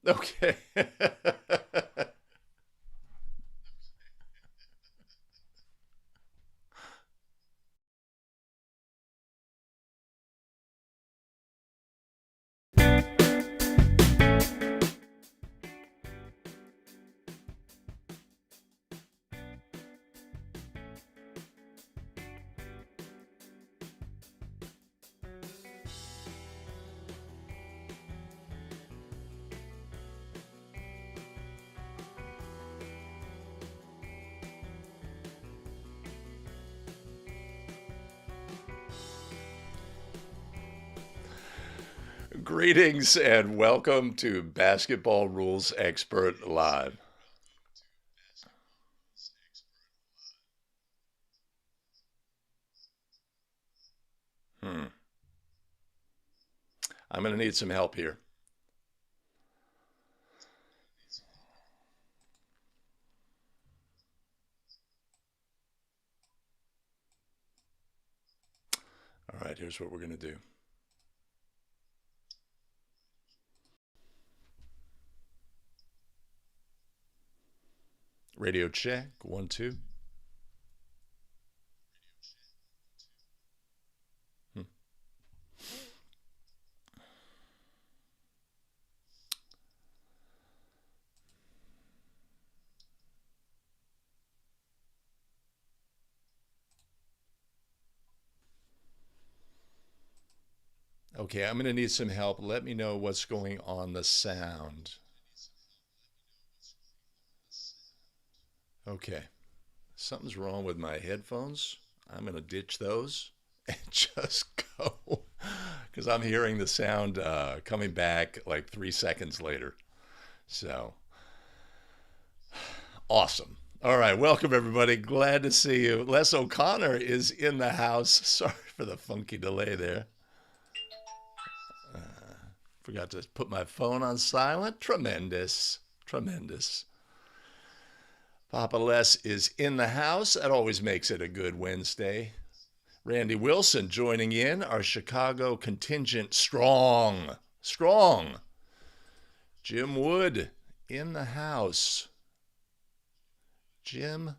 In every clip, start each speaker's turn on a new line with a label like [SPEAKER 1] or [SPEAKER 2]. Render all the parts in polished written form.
[SPEAKER 1] Okay. Greetings and welcome to Basketball Rules Expert Live. Hmm. I'm going to need some help here. All right, here's what we're going to do. Radio check, 1, 2. Hmm. Okay, I'm going to need some help. Let me know what's going on the sound. Okay, something's wrong with my headphones. I'm going to ditch those and just go because I'm hearing the sound coming back like 3 seconds later. So awesome. All right, welcome everybody. Glad to see you. Les O'Connor is in the house. Sorry for the funky delay there. Forgot to put my phone on silent. Tremendous. Tremendous. Papa Les is in the house. That always makes it a good Wednesday. Randy Wilson joining in. Our Chicago contingent strong. Strong. Jim Wood in the house. Jim,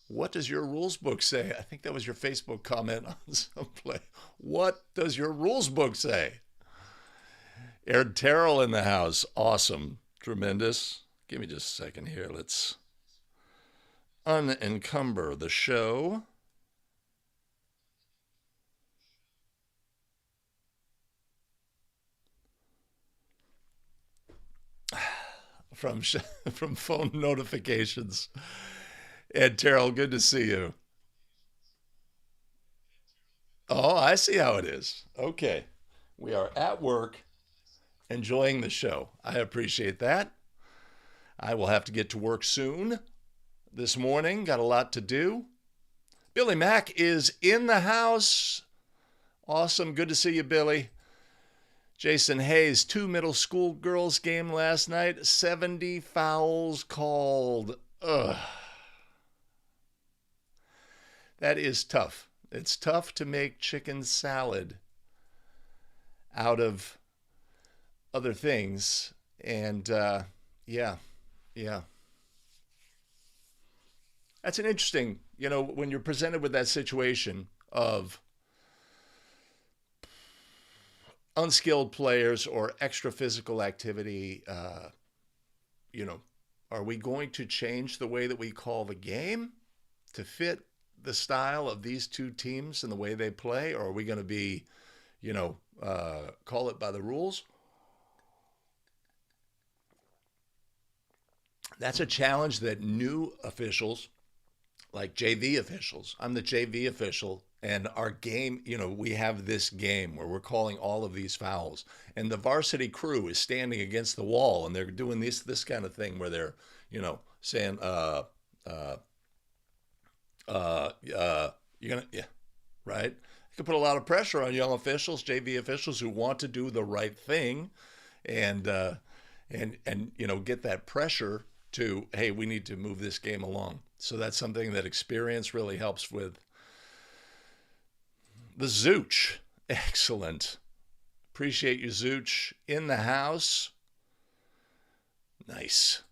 [SPEAKER 1] what does your rules book say? I think that was your Facebook comment on some play. What does your rules book say? Aaron Terrell in the house. Awesome. Tremendous. Give me just a second here. Let's unencumber the show. From from phone notifications. Ed Terrell, good to see you. Oh, I see how it is. Okay. We are at work enjoying the show. I appreciate that. I will have to get to work soon this morning. Got a lot to do. Billy Mack is in the house. Awesome. Good to see you, Billy. Jason Hayes, 2 middle school girls game last night. 70 fouls called. Ugh. That is tough. It's tough to make chicken salad out of other things. And yeah, yeah. That's an interesting, when you're presented with that situation of unskilled players or extra physical activity, you know, are we going to change the way that we call the game to fit the style of these two teams and the way they play? Or are we going to be, call it by the rules? That's a challenge that new officials, like JV officials, I'm the JV official, and our game, we have this game where we're calling all of these fouls, and the varsity crew is standing against the wall, and they're doing this kind of thing where they're, saying, uh, you're gonna, yeah, right. It can put a lot of pressure on young officials, JV officials who want to do the right thing, and get that pressure to, hey, we need to move this game along. So that's something that experience really helps with. The Zooch, excellent. Appreciate you, Zooch, in the house. Nice.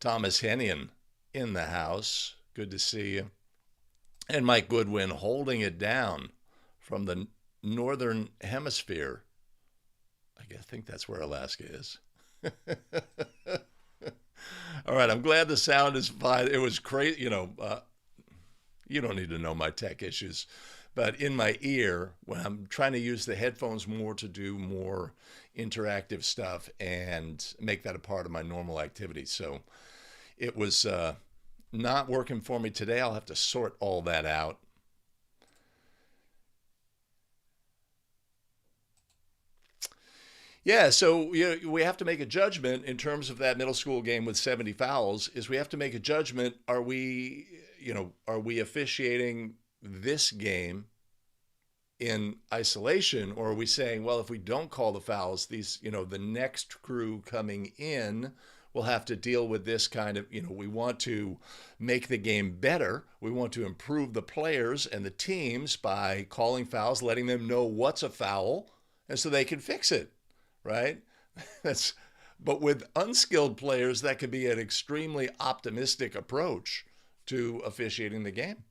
[SPEAKER 1] Thomas Hennion in the house. Good to see you. And Mike Goodwin holding it down from the northern hemisphere. I think that's where Alaska is. All right, I'm glad the sound is fine. It was crazy, you don't need to know my tech issues, but in my ear, when I'm trying to use the headphones more to do more interactive stuff and make that a part of my normal activity. So it was not working for me today. I'll have to sort all that out. Yeah, so we have to make a judgment in terms of that middle school game with 70 fouls. Is we have to make a judgment. Are we officiating this game in isolation, or are we saying, well, if we don't call the fouls, the next crew coming in will have to deal with this kind of, we want to make the game better. We want to improve the players and the teams by calling fouls, letting them know what's a foul, and so they can fix it. Right? But with unskilled players, that could be an extremely optimistic approach to officiating the game,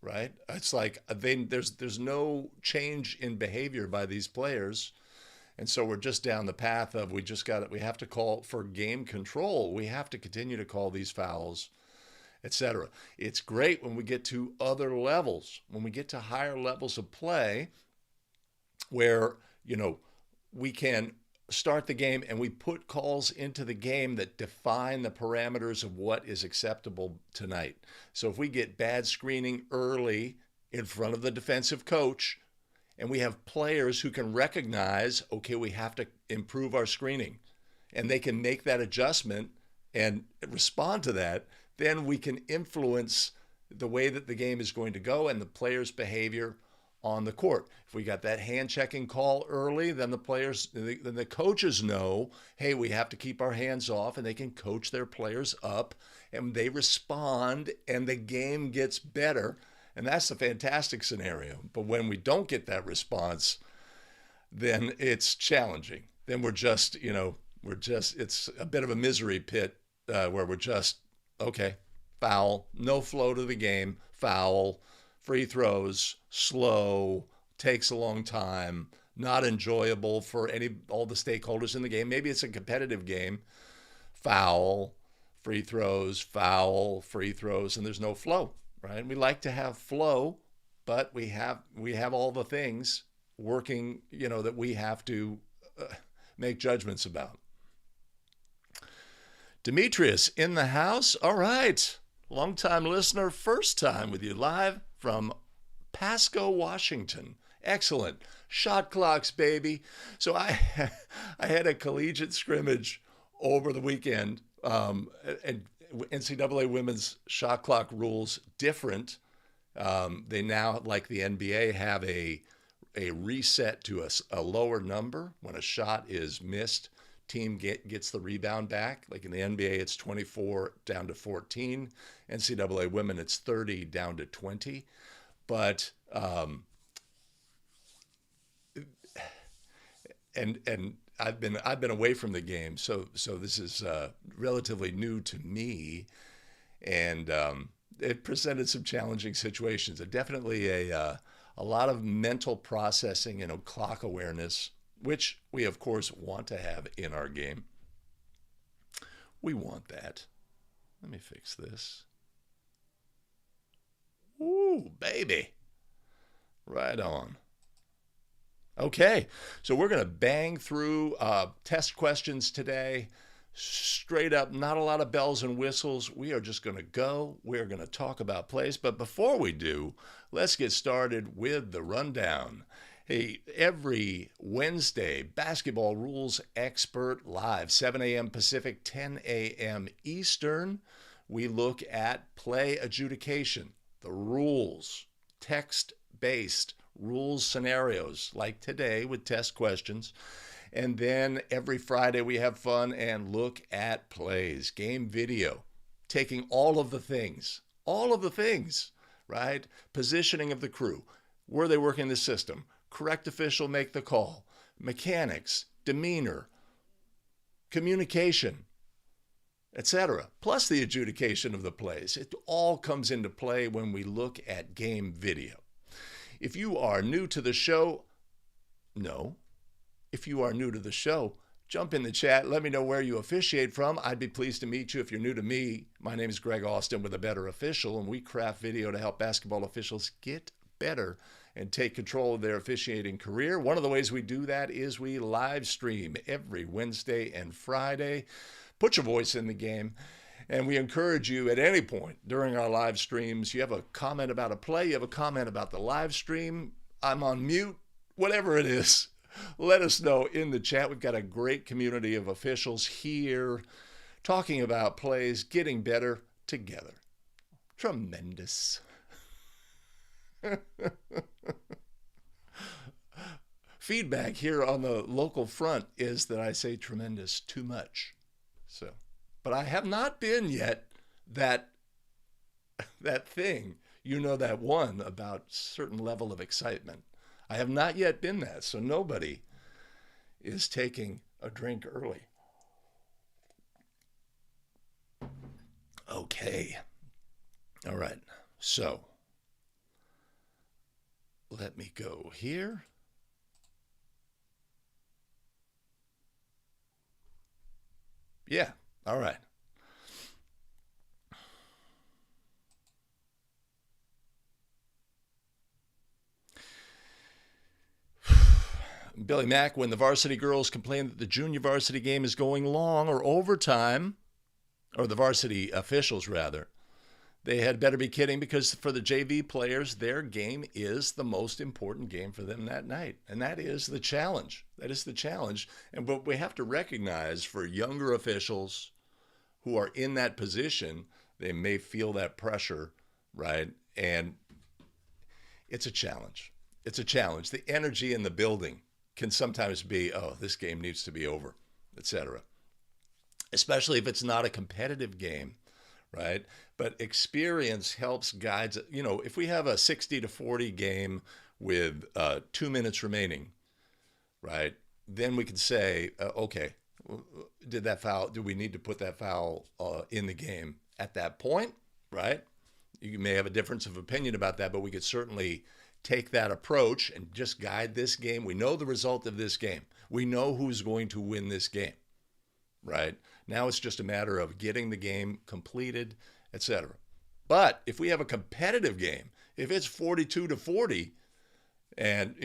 [SPEAKER 1] right? It's like there's no change in behavior by these players, and so we're just down the path of we have to call for game control. We have to continue to call these fouls, etc. It's great when we get to other levels, when we get to higher levels of play, where we can start the game and we put calls into the game that define the parameters of what is acceptable tonight. So if we get bad screening early in front of the defensive coach and we have players who can recognize, okay, we have to improve our screening, and they can make that adjustment and respond to that, then we can influence the way that the game is going to go and the players' behavior on the court. If we got that hand checking call early, then the coaches know, hey, we have to keep our hands off, and they can coach their players up, and they respond, and the game gets better. And that's a fantastic scenario. But when we don't get that response, then it's challenging. Then it's a bit of a misery pit where we're just, okay, foul, no flow to the game, foul, free throws, slow, takes a long time, not enjoyable for all the stakeholders in the game. Maybe it's a competitive game. Foul, free throws, and there's no flow, right? We like to have flow, but we have all the things working, that we have to make judgments about. Demetrius in the house. All right. Long-time listener, first time with you live from Pasco, Washington. Excellent. Shot clocks, baby. So I had a collegiate scrimmage over the weekend, and NCAA women's shot clock rules different. They now, like the NBA, have a reset to a lower number. When a shot is missed, team gets the rebound back. Like in the NBA, it's 24 down to 14. NCAA women, it's 30 down to 20. But and I've been away from the game, so this is relatively new to me, and it presented some challenging situations. Definitely a lot of mental processing and clock awareness, which we of course want to have in our game. We want that. Let me fix this. Ooh, baby. Right on. Okay, so we're going to bang through test questions today. Straight up, not a lot of bells and whistles. We are just going to go. We're going to talk about plays. But before we do, let's get started with the rundown. Hey, every Wednesday, Basketball Rules Expert Live, 7 a.m. Pacific, 10 a.m. Eastern. We look at play adjudication, the rules, text-based rules scenarios, like today with test questions. And then every Friday we have fun and look at plays, game video, taking all of the things, right? Positioning of the crew. Were they working the system? Correct official make the call. Mechanics, demeanor, communication, etc. Plus the adjudication of the plays. It all comes into play when we look at game video. If you are new to the show, if you are new to the show, jump in the chat. Let me know where you officiate from. I'd be pleased to meet you. If you're new to me, my name is Greg Austin with A Better Official, and we craft video to help basketball officials get better and take control of their officiating career. One of the ways we do that is we live stream every Wednesday and Friday. Put your voice in the game, and we encourage you at any point during our live streams. You have a comment about a play, you have a comment about the live stream, I'm on mute, whatever it is, let us know in the chat. We've got a great community of officials here talking about plays, getting better together. Tremendous. Feedback here on the local front is that I say tremendous too much. So, but I have not been yet that thing, that one about certain level of excitement. I have not yet been that, so nobody is taking a drink early. Okay. All right. So, let me go here. Yeah. All right. Billy Mack, when the varsity girls complain that the junior varsity game is going long or overtime, or the varsity officials rather, they had better be kidding, because for the JV players, their game is the most important game for them that night. And that is the challenge. That is the challenge. And what we have to recognize, for younger officials who are in that position, they may feel that pressure, right? And it's a challenge. It's a challenge. The energy in the building can sometimes be, oh, this game needs to be over, etc. Especially if it's not a competitive game, right? But experience helps guides. If we have a 60-40 game with 2 minutes remaining, right? Then we can say, okay, do we need to put that foul in the game at that point, right? You may have a difference of opinion about that, but we could certainly take that approach and just guide this game. We know the result of this game. We know who's going to win this game, right? Now it's just a matter of getting the game completed, etc. But if we have a competitive game, if it's 42-40, and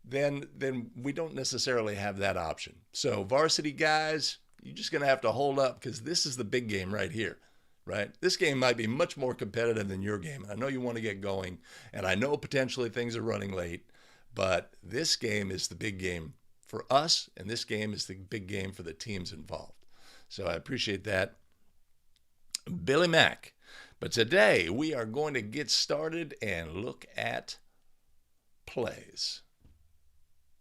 [SPEAKER 1] then we don't necessarily have that option. So varsity guys, you're just going to have to hold up, because this is the big game right here, right? This game might be much more competitive than your game. I know you want to get going, and I know potentially things are running late, but this game is the big game for us, and this game is the big game for the teams involved. So I appreciate that, Billy Mack. But today we are going to get started and look at plays.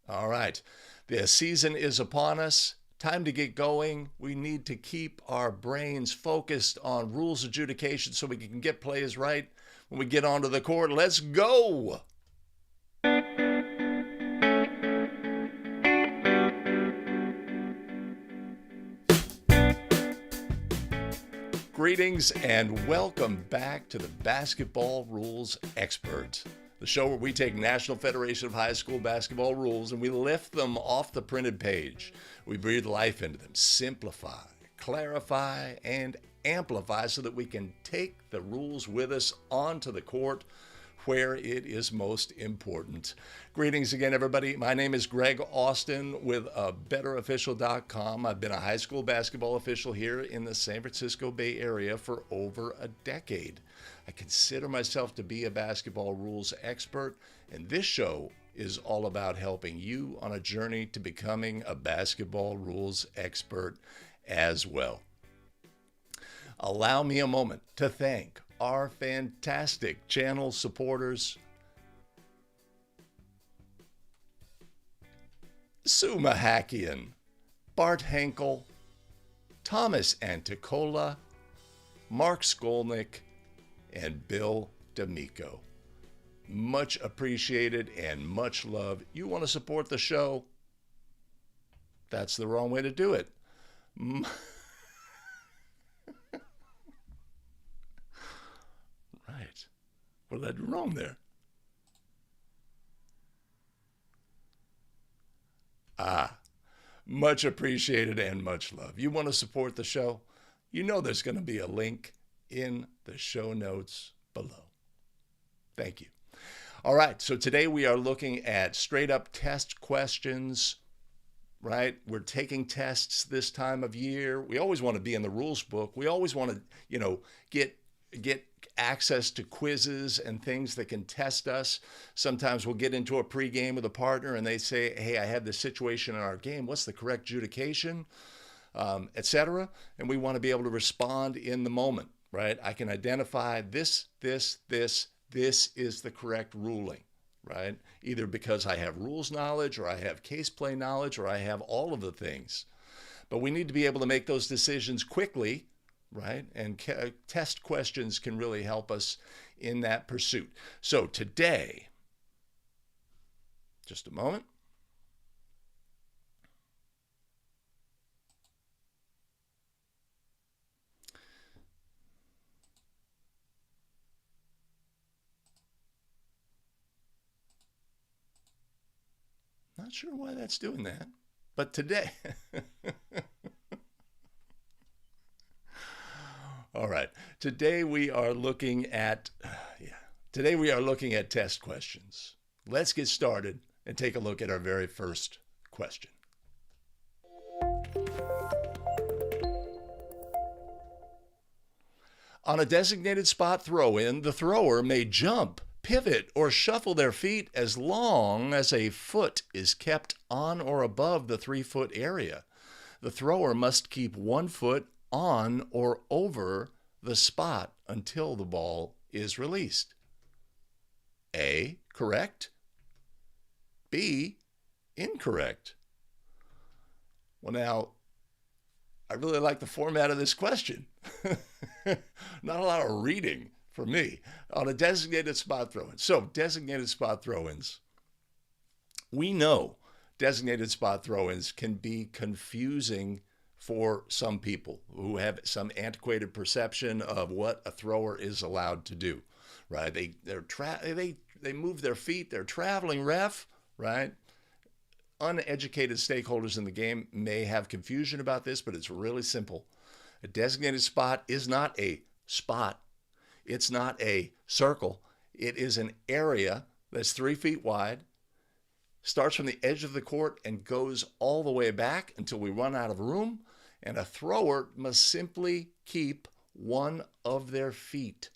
[SPEAKER 1] All right, the season is upon us. Time to get going. We need to keep our brains focused on rules adjudication so we can get plays right when we get onto the court. Let's go. Greetings and welcome back to the Basketball Rules Expert, the show where we take National Federation of High School Basketball rules and we lift them off the printed page. We breathe life into them, simplify, clarify, and amplify so that we can take the rules with us onto the court where it is most important. Greetings again, everybody. My name is Greg Austin with betterofficial.com. I've been a high school basketball official here in the San Francisco Bay Area for over a decade. I consider myself to be a basketball rules expert, and this show is all about helping you on a journey to becoming a basketball rules expert as well. Allow me a moment to thank our fantastic channel supporters: Sue Mahakian, Bart Henkel, Thomas Anticola, Mark Skolnick, and Bill D'Amico. Much appreciated and much love. You want to support the show? That's the wrong way to do it. What did I do wrong there? Ah, much appreciated and much love. You want to support the show? You know there's going to be a link in the show notes below. Thank you. All right, so today we are looking at straight up test questions, right? We're taking tests this time of year. We always want to be in the rules book. We always want to, get access to quizzes and things that can test us. Sometimes we'll get into a pregame with a partner and they say, hey, I had this situation in our game. What's the correct adjudication, etc. And we want to be able to respond in the moment, right? I can identify this is the correct ruling, right? Either because I have rules knowledge or I have case play knowledge or I have all of the things. But we need to be able to make those decisions quickly, right? And test questions can really help us in that pursuit. So today, just a moment. Not sure why that's doing that, but today. All right. Today we are looking at test questions. Let's get started and take a look at our very first question. On a designated spot throw-in, the thrower may jump, pivot, or shuffle their feet as long as a foot is kept on or above the 3-foot area. The thrower must keep 1 foot on or over the spot until the ball is released. A, correct. B, incorrect. Well, now, I really like the format of this question. Not a lot of reading for me. On a designated spot throw-in. So, designated spot throw-ins. We know designated spot throw-ins can be confusing for some people who have some antiquated perception of what a thrower is allowed to do, right? They move their feet, they're traveling ref, right? Uneducated stakeholders in the game may have confusion about this, but it's really simple. A designated spot is not a spot. It's not a circle. It is an area that's 3 feet wide, starts from the edge of the court and goes all the way back until we run out of room. And a thrower must simply keep one of their feet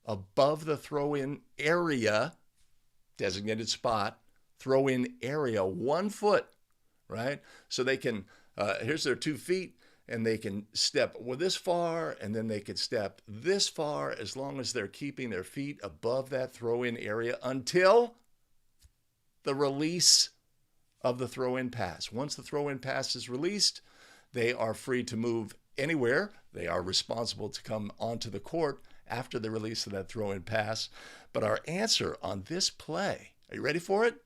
[SPEAKER 1] above the throw-in area, designated spot, throw-in area, 1 foot, right? So they can, here's their 2 feet, and they can step this far, and then they can step this far as long as they're keeping their feet above that throw-in area until the release of the throw-in pass. Once the throw-in pass is released, they are free to move anywhere. They are responsible to come onto the court after the release of that throw-in pass. But our answer on this play, are you ready for it?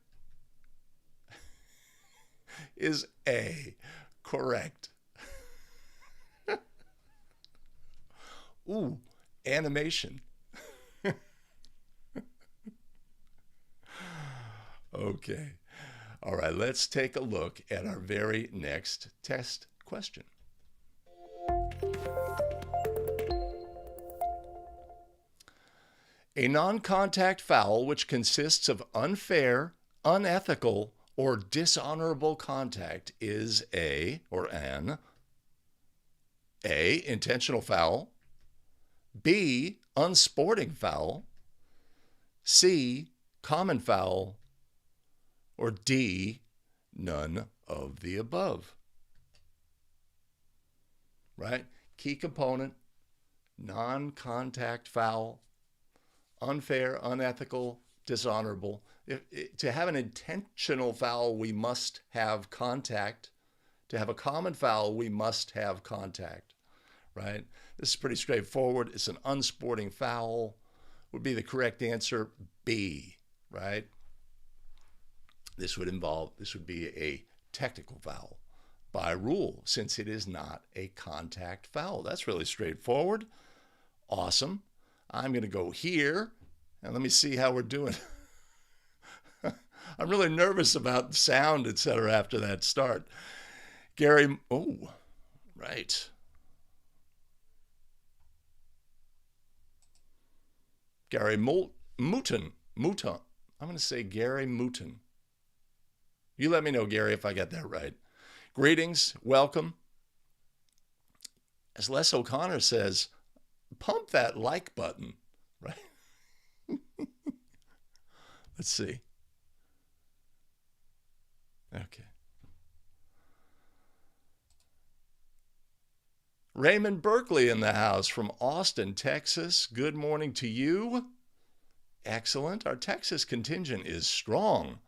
[SPEAKER 1] Is A, correct. Ooh, animation. Okay. All right, let's take a look at our very next test question. A non-contact foul which consists of unfair, unethical, or dishonorable contact is A, or an A, intentional foul, B, unsporting foul, C, common foul, or D, none of the above. Right? Key component, non-contact foul, unfair, unethical, dishonorable. To have an intentional foul, we must have contact. To have a common foul, we must have contact, right? This is pretty straightforward. It's an unsporting foul would be the correct answer, B, right? This would be a technical foul by rule, since it is not a contact foul. That's really straightforward. Awesome. I'm going to go here And let me see how we're doing. I'm really nervous about sound, etc. after that start. Gary, oh, right. Gary Mouton. I'm going to say Gary Mouton. You let me know, Gary, if I got that right. Greetings, welcome. As Les O'Connor says, pump that like button, right? Let's see. Okay. Raymond Berkeley in the house from Austin, Texas. Good morning to you. Excellent. Our Texas contingent is strong.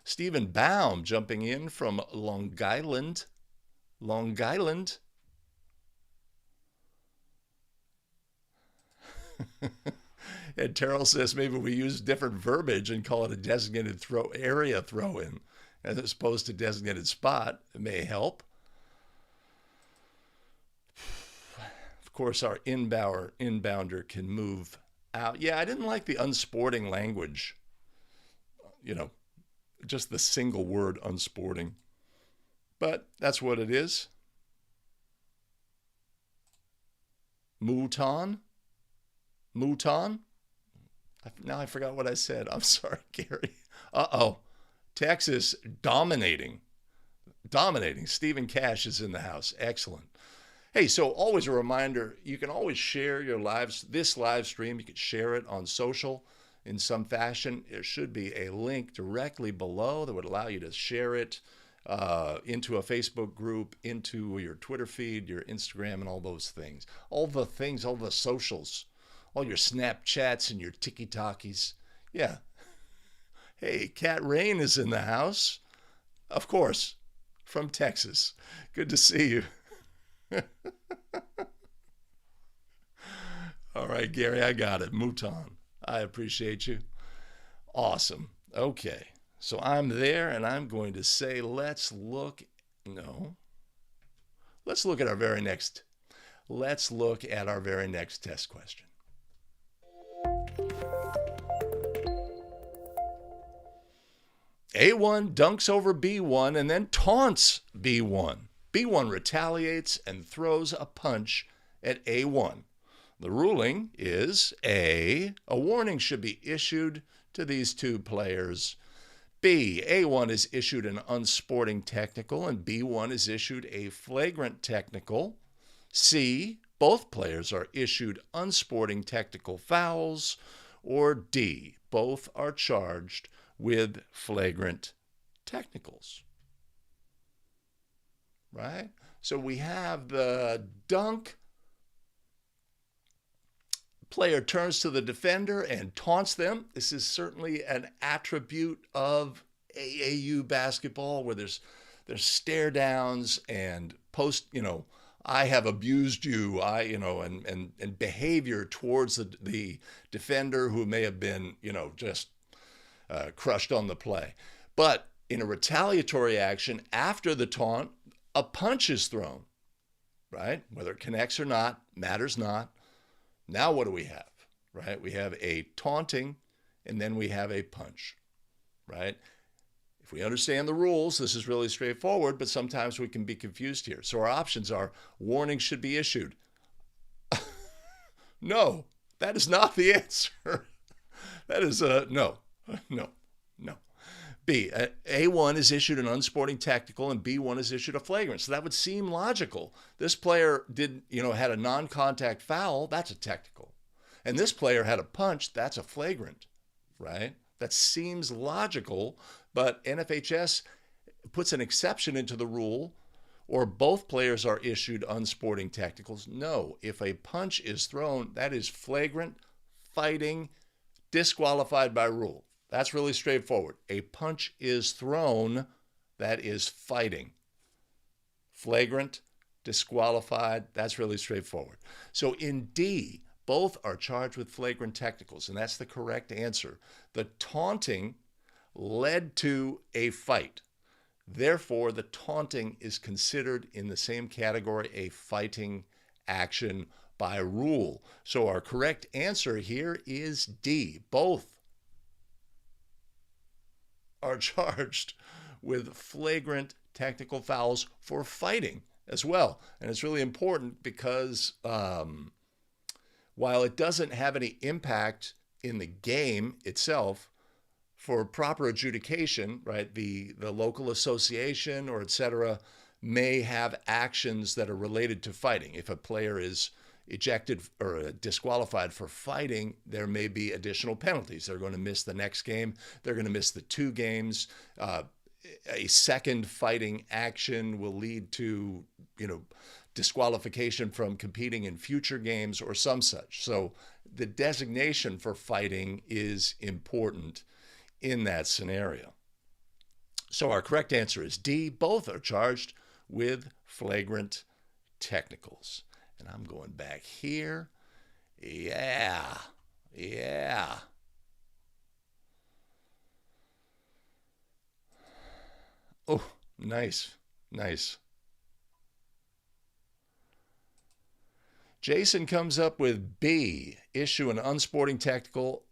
[SPEAKER 1] Stephen Baum jumping in from Long Island. Long Island. And Terrell says maybe we use different verbiage and call it a designated area throw-in as opposed to designated spot. It may help. Of course, our inbounder can move out. Yeah, I didn't like the unsporting language. You know, just the single word unsporting. But that's what it is. Mouton. Now I forgot what I said. I'm sorry, Gary. Uh-oh. Texas dominating. Stephen Cash is in the house. Excellent. Hey, so always a reminder, you can always share this live stream. You can share it on social in some fashion. There should be a link directly below that would allow you to share it into a Facebook group, into your Twitter feed, your Instagram, and all those things. All the socials, all your Snapchats and your TikTokies. Yeah. Hey, Kat Rain is in the house. Of course, from Texas. Good to see you. All right, Gary, I got it. Mouton. I appreciate you. Awesome. Okay. So I'm there, and I'm going to say, let's look at our very next test question. A1 dunks over B1 and then taunts B1. B1 retaliates and throws a punch at A1. The ruling is A warning should be issued to these two players. B, A1 is issued an unsporting technical and B1 is issued a flagrant technical. C, both players are issued unsporting technical fouls. Or D, both are charged with flagrant technicals. Right? So we have the dunk. Player turns to the defender and taunts them. This is certainly an attribute of AAU basketball where there's stare downs and I have abused you, and behavior towards the defender who may have been, just crushed on the play. But in a retaliatory action after the taunt, a punch is thrown, right? Whether it connects or not, matters not. Now what do we have, right? We have a taunting and then we have a punch, right? If we understand the rules, this is really straightforward, but sometimes we can be confused here. So our options are warning should be issued. No, that is not the answer. That is no. B, A1 is issued an unsporting technical and B1 is issued a flagrant. So that would seem logical. This player had a non-contact foul, that's a technical. And this player had a punch, that's a flagrant, right? That seems logical, but NFHS puts an exception into the rule, or both players are issued unsporting technicals. No, if a punch is thrown, that is flagrant, fighting, disqualified by rule. That's really straightforward. A punch is thrown, that is fighting. Flagrant, disqualified, that's really straightforward. So in D, both are charged with flagrant technicals, and that's the correct answer. The taunting led to a fight. Therefore, the taunting is considered in the same category, a fighting action. by rule. So our correct answer here is D. Both are charged with flagrant technical fouls for fighting as well. And it's really important because while it doesn't have any impact in the game itself, for proper adjudication, right, the local association or et cetera may have actions that are related to fighting. If a player is ejected or disqualified for fighting, there may be additional penalties. They're going to miss the next game. They're going to miss the 2 games. A second fighting action will lead to, disqualification from competing in future games or some such. So the designation for fighting is important in that scenario. So our correct answer is D. Both are charged with flagrant technicals. And I'm going back here. Yeah. Oh, nice. Jason comes up with B. Issue an unsporting technical,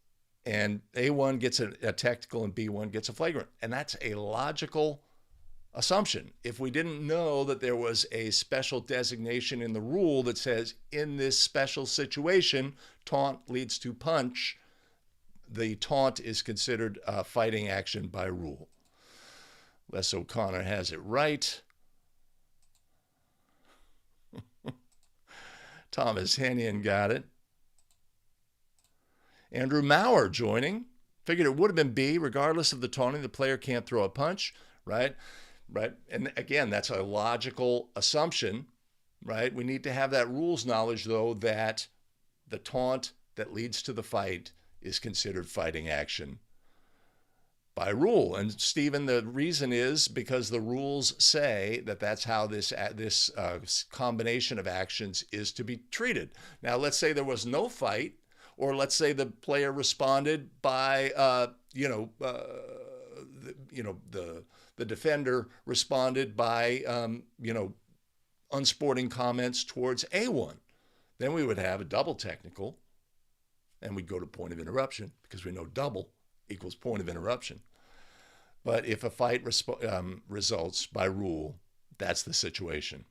[SPEAKER 1] and A1 gets a technical and B1 gets a flagrant. And that's a logical assumption. If we didn't know that there was a special designation in the rule that says in this special situation, taunt leads to punch, the taunt is considered a fighting action by rule. Les O'Connor has it right. Thomas Hennion got it. Andrew Maurer joining. Figured it would have been B. Regardless of the taunting, the player can't throw a punch, right? And again, that's a logical assumption, right? We need to have that rules knowledge, though, that the taunt that leads to the fight is considered fighting action by rule. And Stephen, the reason is because the rules say that that's how this combination of actions is to be treated. Now, let's say there was no fight, or let's say the player responded by, the defender responded by, unsporting comments towards A1. Then we would have a double technical, and we'd go to point of interruption because we know double equals point of interruption. But if a fight results by rule, that's the situation.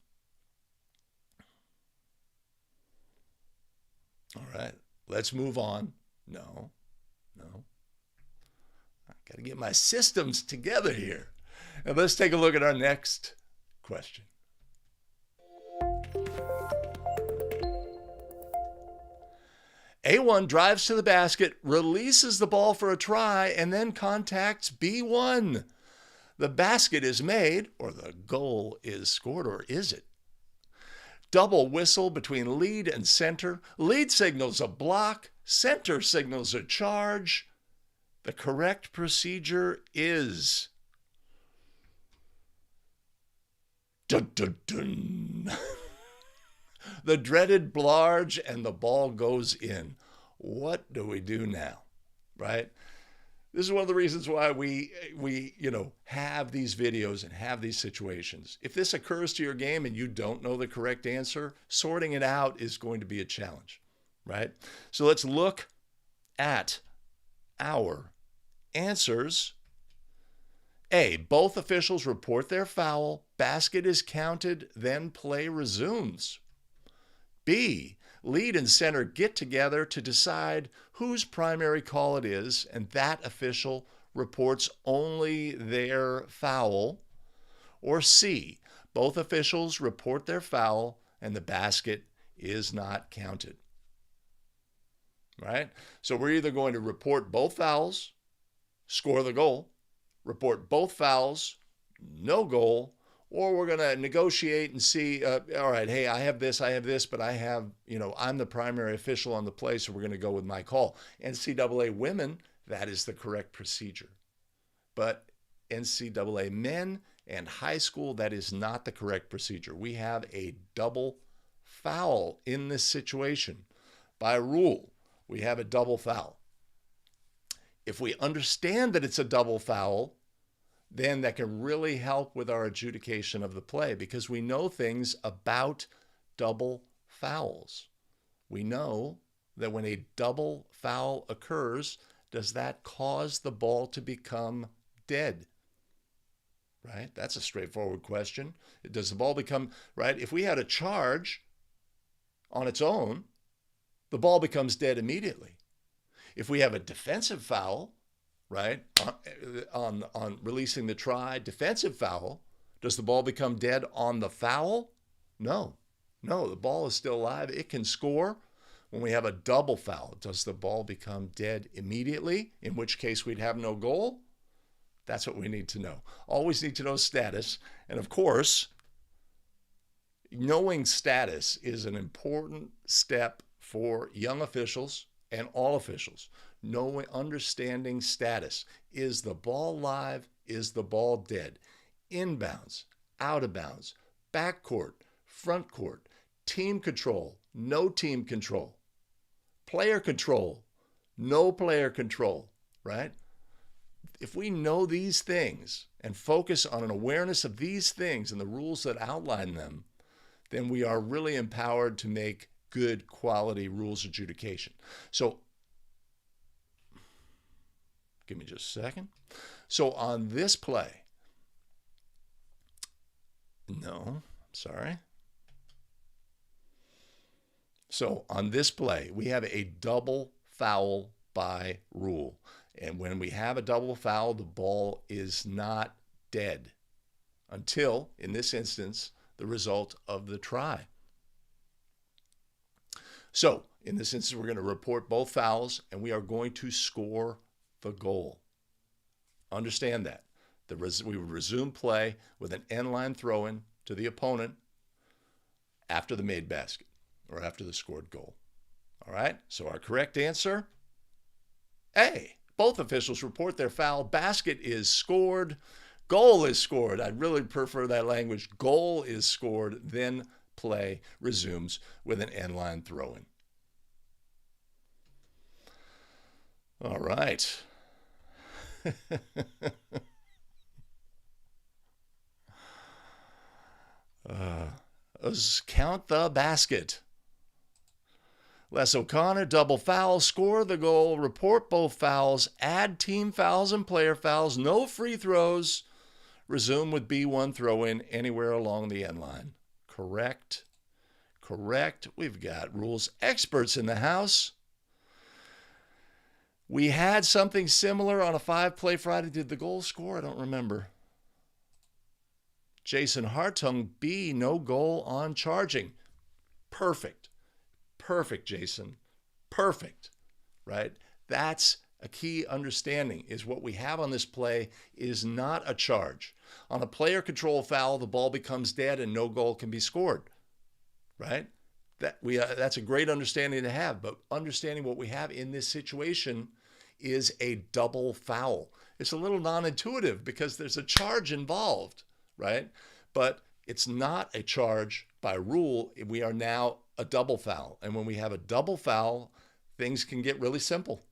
[SPEAKER 1] All right, let's move on. No. I've got to get my systems together here. And let's take a look at our next question. A1 drives to the basket, releases the ball for a try, and then contacts B1. The basket is made, or the goal is scored, or is it? Double whistle between lead and center. Lead signals a block. Center signals a charge. The correct procedure is... Dun, dun, dun. The dreaded blarge, and the ball goes in. What do we do now, right? This is one of the reasons why we have these videos and have these situations. If this occurs to your game and you don't know the correct answer, sorting it out is going to be a challenge, right? So let's look at our answers. A, both officials report their foul, basket is counted, then play resumes. B, lead and center get together to decide whose primary call it is, and that official reports only their foul. Or C, both officials report their foul, and the basket is not counted. Right? So we're either going to report both fouls, score the goal, report both fouls, no goal, or we're going to negotiate and see, all right, hey, I have this, but I have, I'm the primary official on the play, so we're going to go with my call. NCAA women, that is the correct procedure. But NCAA men and high school, that is not the correct procedure. We have a double foul in this situation. By rule, we have a double foul. If we understand that it's a double foul, then that can really help with our adjudication of the play because we know things about double fouls. We know that when a double foul occurs, does that cause the ball to become dead? Right? That's a straightforward question. Does the ball become, right? If we had a charge on its own, the ball becomes dead immediately. If we have a defensive foul, right, on releasing the try, defensive foul, does the ball become dead on the foul? No. No, the ball is still alive. It can score. When we have a double foul, does the ball become dead immediately, in which case we'd have no goal? That's what we need to know. Always need to know status. And of course, knowing status is an important step for young officials and all officials. Knowing, understanding status. Is the ball live? Is the ball dead? Inbounds, out of bounds, back court, front court, team control, no team control, player control, no player control, right? If we know these things and focus on an awareness of these things and the rules that outline them, then we are really empowered to make good quality rules adjudication. So, give me just a second. So on this play, no, sorry. So on this play, we have a double foul by rule. And when we have a double foul, the ball is not dead until, in this instance, the result of the try. So in this instance, we're going to report both fouls and we are going to score the goal. Understand that. We would resume play with an end line throw-in to the opponent after the made basket or after the scored goal. All right, so our correct answer, A. Both officials report their foul. Basket is scored. Goal is scored. I'd really prefer that language. Goal is scored. Then play resumes with an end line throw-in. All right. Let's count the basket. Les O'Connor, double foul, score the goal, report both fouls, add team fouls and player fouls, no free throws, resume with B1 throw-in anywhere along the end line. Correct. Correct. We've got rules experts in the house. We had something similar on a 5-play Friday. Did the goal score? I don't remember. Jason Hartung, B, no goal on charging. Perfect. Perfect, Jason. Perfect, right? That's a key understanding, is what we have on this play is not a charge. On a player control foul, the ball becomes dead and no goal can be scored, right? That's a great understanding to have, but understanding what we have in this situation is a double foul. It's a little non-intuitive because there's a charge involved, right? But it's not a charge by rule. We are now a double foul. And when we have a double foul, things can get really simple.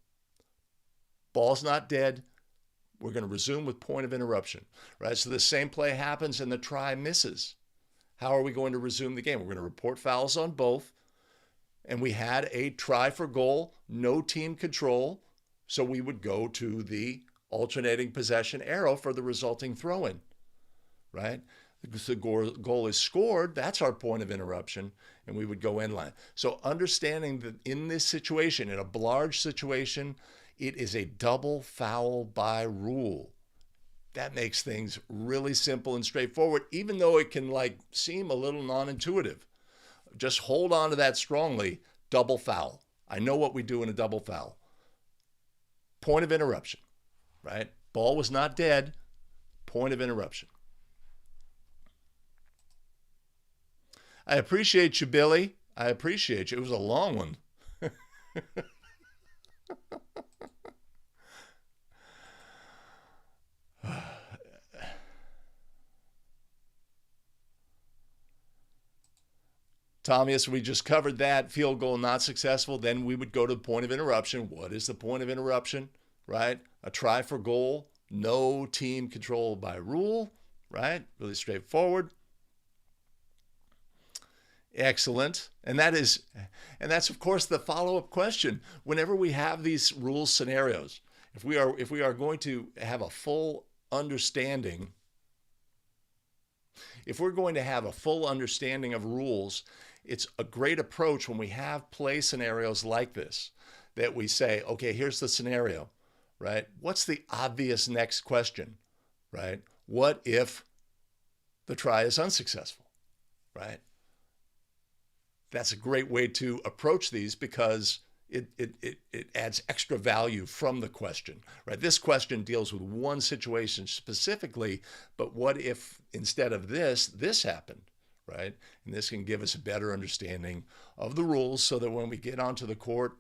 [SPEAKER 1] Ball's not dead. We're going to resume with point of interruption, right? So the same play happens and the try misses. How are we going to resume the game? We're going to report fouls on both. And we had a try for goal, no team control. So we would go to the alternating possession arrow for the resulting throw-in, right? The goal is scored, that's our point of interruption, and we would go inline. So understanding that in this situation, in a large situation, it is a double foul by rule. That makes things really simple and straightforward, even though it can seem a little non-intuitive. Just hold on to that strongly. Double foul. I know what we do in a double foul. Point of interruption, right? Ball was not dead. Point of interruption. I appreciate you, Billy. I appreciate you. It was a long one. Thomas, we just covered that. Field goal not successful. Then we would go to the point of interruption. What is the point of interruption, right? A try for goal. No team control by rule, right? Really straightforward. Excellent. And that's of course the follow-up question. Whenever we have these rules scenarios, if we are going to have a full understanding, if we're going to have a full understanding of rules, it's a great approach when we have play scenarios like this that we say, okay, here's the scenario, right? What's the obvious next question, right? What if the try is unsuccessful, right? That's a great way to approach these because it adds extra value from the question, right? This question deals with one situation specifically, but what if instead of this happened, right? And this can give us a better understanding of the rules so that when we get onto the court,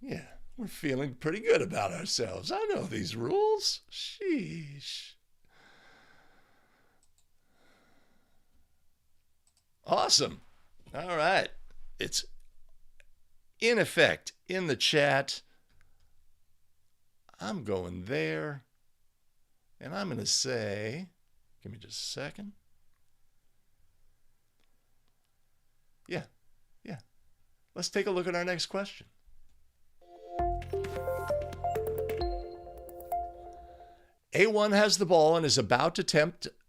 [SPEAKER 1] yeah, we're feeling pretty good about ourselves. I know these rules. Sheesh. Awesome. All right. It's in effect in the chat. I'm going there. And I'm going to say, give me just a second. Yeah. Let's take a look at our next question. A1 has the ball and is about to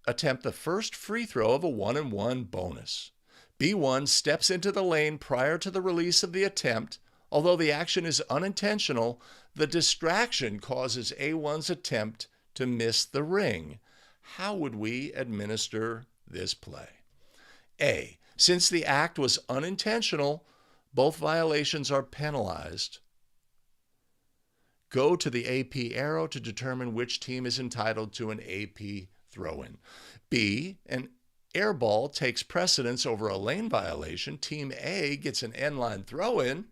[SPEAKER 1] attempt the first free throw of a 1-and-1 bonus. B1 steps into the lane prior to the release of the attempt. Although the action is unintentional, the distraction causes A1's attempt to miss the ring. How would we administer this play? A. Since the act was unintentional, both violations are penalized. Go to the AP arrow to determine which team is entitled to an AP throw-in. B. An air ball takes precedence over a lane violation. Team A gets an end-line throw-in.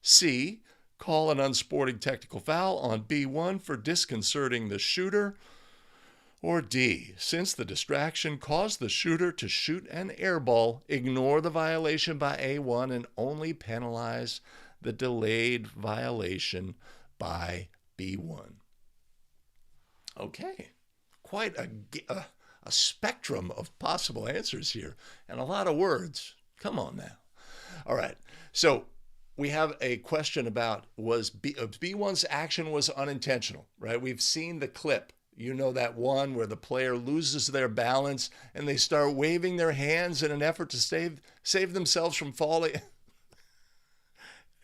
[SPEAKER 1] C. Call an unsporting technical foul on B1 for disconcerting the shooter. Or D. Since the distraction caused the shooter to shoot an air ball, ignore the violation by A1 and only penalize the delayed violation by B1. Okay, quite a spectrum of possible answers here and a lot of words. Come on now. All right, so we have a question about was B1's action was unintentional, right? We've seen the clip. You know that one where the player loses their balance and they start waving their hands in an effort to save themselves from falling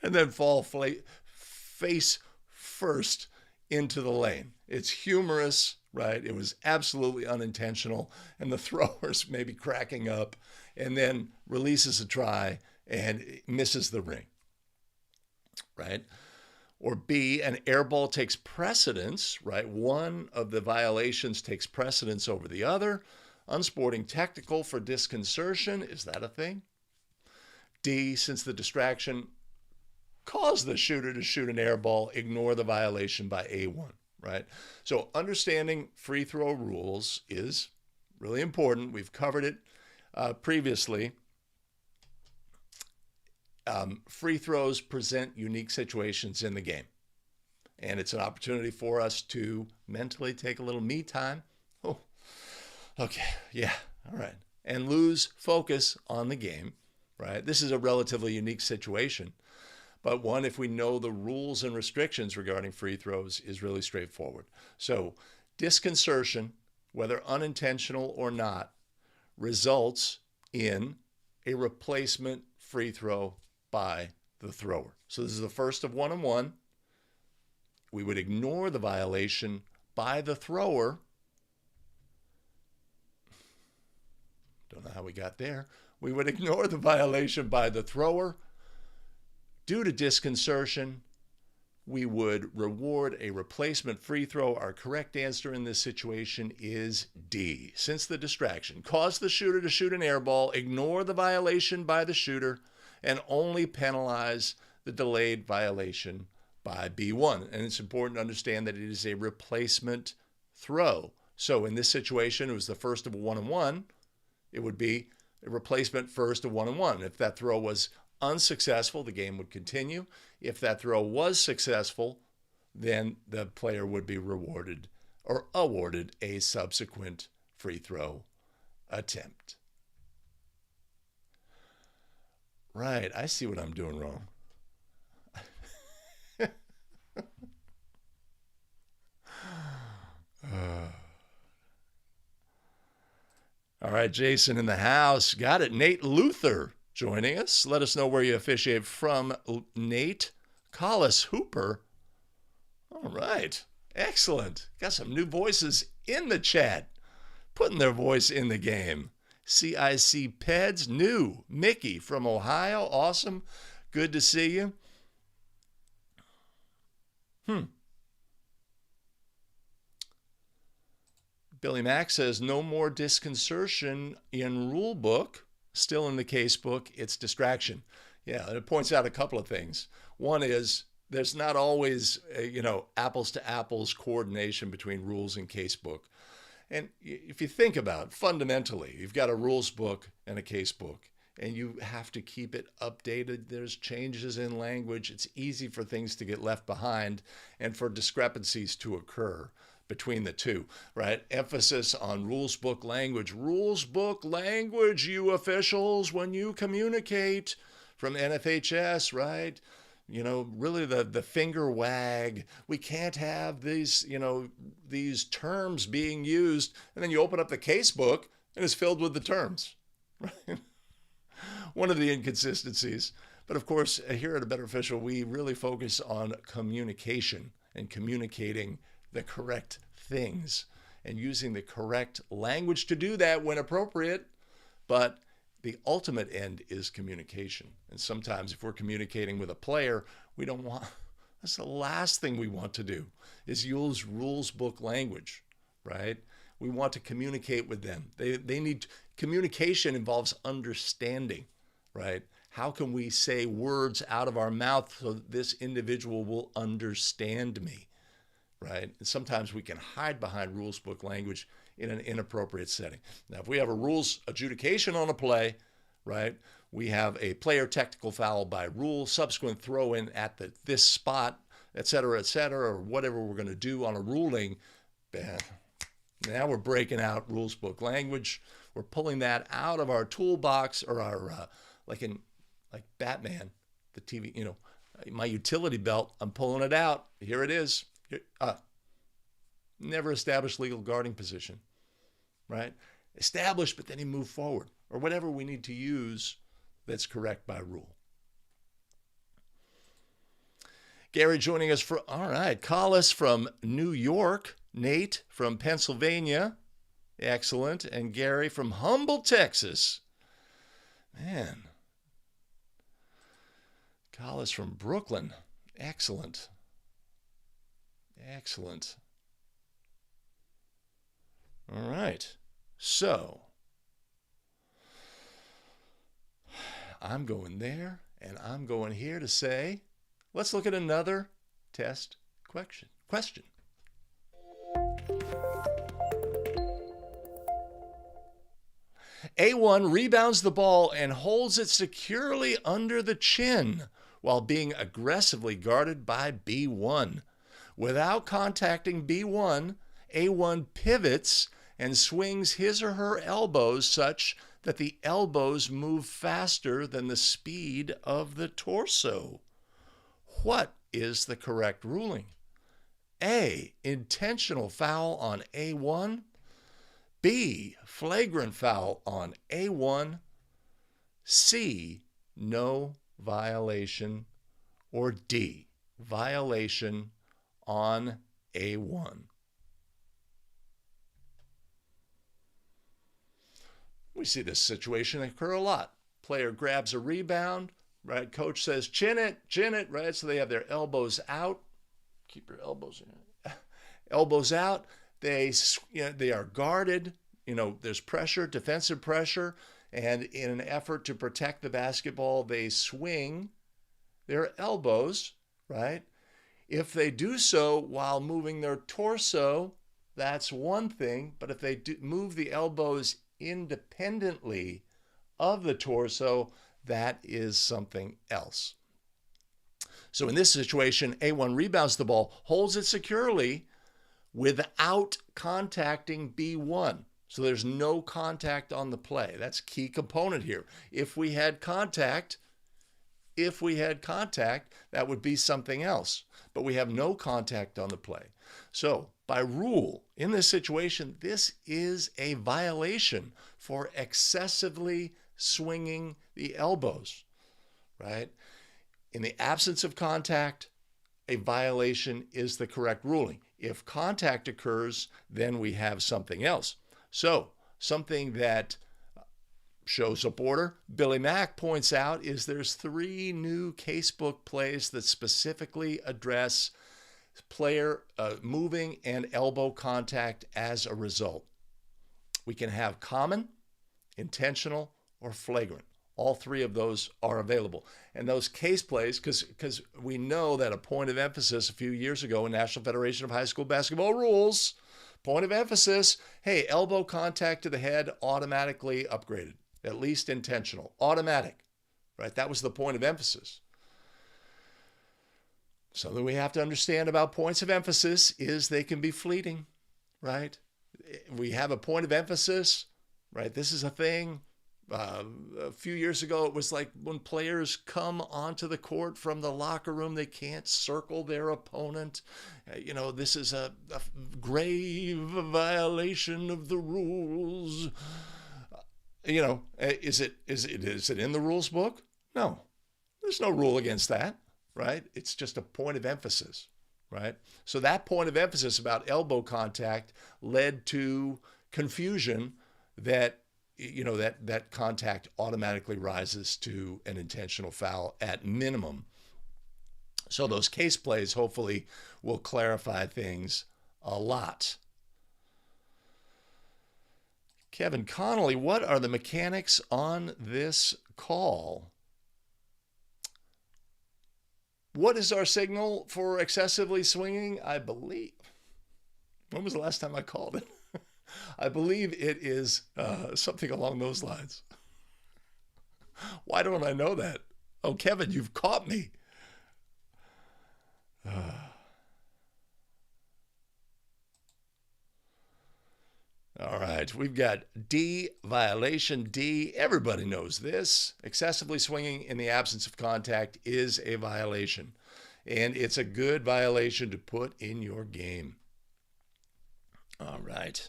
[SPEAKER 1] and then fall face first into the lane. It's humorous, right? It was absolutely unintentional, and the thrower's maybe cracking up and then releases a try and misses the ring, right? Or B, an air ball takes precedence, right? One of the violations takes precedence over the other. Unsporting technical for disconcertion, is that a thing? D, since the distraction caused the shooter to shoot an air ball, ignore the violation by A1, right? So understanding free throw rules is really important. We've covered it previously. Free throws present unique situations in the game. And it's an opportunity for us to mentally take a little me time. Oh, okay, yeah, all right. And lose focus on the game, right? This is a relatively unique situation. But one, if we know the rules and restrictions regarding free throws, is really straightforward. So disconcertion, whether unintentional or not, results in a replacement free throw by the thrower. So this is the first of 1-and-1. We would ignore the violation by the thrower. Don't know how we got there. We would ignore the violation by the thrower. Due to disconcertion, we would reward a replacement free throw. Our correct answer in this situation is D. Since the distraction caused the shooter to shoot an air ball, ignore the violation by the shooter, and only penalize the delayed violation by B1. And it's important to understand that it is a replacement throw. So in this situation, it was the first of a 1-and-1. It would be a replacement first of 1-and-1. If that throw was unsuccessful, the game would continue. If that throw was successful, then the player would be rewarded or awarded, a subsequent free throw attempt. right. I see what I'm doing wrong. All right, Jason in the house. Got it. Nate Luther joining us. Let us know where you officiate from, Nate. Collis Hooper. All right. Excellent. Got some new voices in the chat, putting their voice in the game. CIC Peds, new. Mickey from Ohio. Awesome. Good to see you. Billy Mack says, no more disconcertion in rule book. Still in the case book, it's distraction. Yeah, and it points out a couple of things. One is there's not always, apples to apples coordination between rules and case book. And if you think about it, fundamentally, you've got a rules book and a case book, and you have to keep it updated. There's changes in language. It's easy for things to get left behind and for discrepancies to occur between the two, right? Emphasis on rules book language. Rules book language, you officials, when you communicate from NFHS, right? Really the finger wag. We can't have these terms being used. And then you open up the case book and it's filled with the terms, right? One of the inconsistencies. But of course, here at A Better Official, we really focus on communication and communicating the correct things and using the correct language to do that when appropriate. But the ultimate end is communication. And sometimes if we're communicating with a player, that's the last thing we want to do is use rules book language, right? We want to communicate with them. They need, communication involves understanding, right? How can we say words out of our mouth so that this individual will understand me, right? And sometimes we can hide behind rules book language in an inappropriate setting. Now, if we have a rules adjudication on a play, right, we have a player technical foul by rule, subsequent throw in at this spot, et cetera, or whatever we're going to do on a ruling, now we're breaking out rules book language. We're pulling that out of our toolbox or our, like Batman, the TV, my utility belt, I'm pulling it out. Here it is. Never established legal guarding position, right? Establish, but then you move forward or whatever we need to use that's correct by rule. Gary joining us all right, Collis from New York, Nate from Pennsylvania, excellent, and Gary from Humble, Texas. Man, Collis from Brooklyn, excellent. Excellent. All right. So I'm going there and I'm going here to say, let's look at another test question. A1 rebounds the ball and holds it securely under the chin while being aggressively guarded by B1. Without contacting B1, A1 pivots and swings his or her elbows such that the elbows move faster than the speed of the torso. What is the correct ruling? A, intentional foul on A1. B, flagrant foul on A1. C, no violation. Or D, violation on A1. We see this situation occur a lot. Player grabs a rebound, right? Coach says, chin it, right? So they have their elbows out. Keep your elbows in. Elbows out. They are guarded. There's pressure, defensive pressure, and in an effort to protect the basketball, they swing their elbows, right? If they do so while moving their torso, that's one thing. But if they move the elbows independently of the torso, that is something else. So in this situation, A1 rebounds the ball, holds it securely without contacting B1. So there's no contact on the play. That's a key component here. If we had contact, If we had contact, that would be something else. But we have no contact on the play. So by rule, in this situation, this is a violation for excessively swinging the elbows, right? In the absence of contact, a violation is the correct ruling. If contact occurs, then we have something else. So something that shows up order, Billy Mack points out, is there's 3 new casebook plays that specifically address player moving and elbow contact as a result. We can have common, intentional, or flagrant. All 3 of those are available. And those case plays, because we know that a point of emphasis a few years ago in National Federation of High School Basketball rules, point of emphasis, hey, elbow contact to the head automatically upgraded, at least intentional, automatic, right? That was the point of emphasis. Something we have to understand about points of emphasis is they can be fleeting, right? We have a point of emphasis, right? This is a thing. A few years ago, it was like when players come onto the court from the locker room, they can't circle their opponent. This is a grave violation of the rules. Is it in the rules book? No, there's no rule against that, right? It's just a point of emphasis, right? So that point of emphasis about elbow contact led to confusion that that contact automatically rises to an intentional foul at minimum. So those case plays hopefully will clarify things a lot. Kevin Connolly, what are the mechanics on this call? What is our signal for excessively swinging? I believe. When was the last time I called it? I believe it is something along those lines. Why don't I know that? Oh, Kevin, you've caught me. All right, we've got D, violation D. Everybody knows this. Excessively swinging in the absence of contact is a violation, and it's a good violation to put in your game. All right,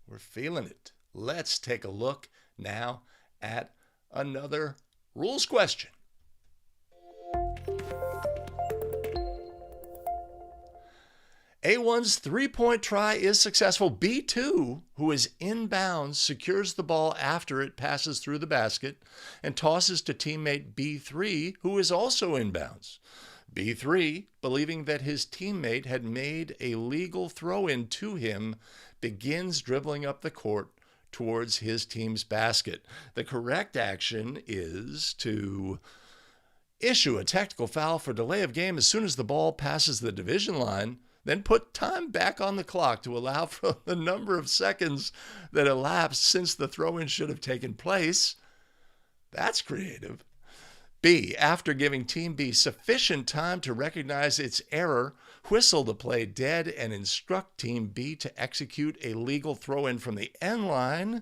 [SPEAKER 1] we're feeling it. Let's take a look now at another rules question. A1's 3-point try is successful. B2, who is inbounds, secures the ball after it passes through the basket and tosses to teammate B3, who is also inbounds. B3, believing that his teammate had made a legal throw-in to him, begins dribbling up the court towards his team's basket. The correct action is to issue a technical foul for delay of game as soon as the ball passes the division line, then put time back on the clock to allow for the number of seconds that elapsed since the throw-in should have taken place. That's creative. B, after giving Team B sufficient time to recognize its error, whistle the play dead and instruct Team B to execute a legal throw-in from the end line.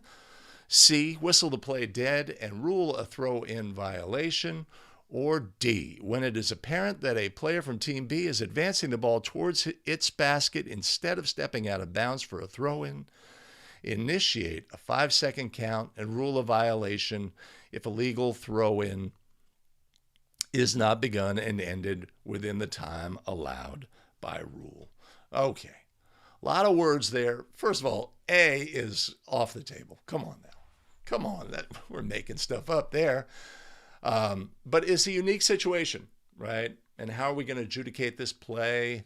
[SPEAKER 1] C, whistle the play dead and rule a throw-in violation. Or D, when it is apparent that a player from Team B is advancing the ball towards its basket instead of stepping out of bounds for a throw-in, initiate a 5-second count and rule a violation if a legal throw-in is not begun and ended within the time allowed by rule. Okay, a lot of words there. First of all, A is off the table. Come on now. Come on, we're making stuff up there. But it's a unique situation, right? And how are we going to adjudicate this play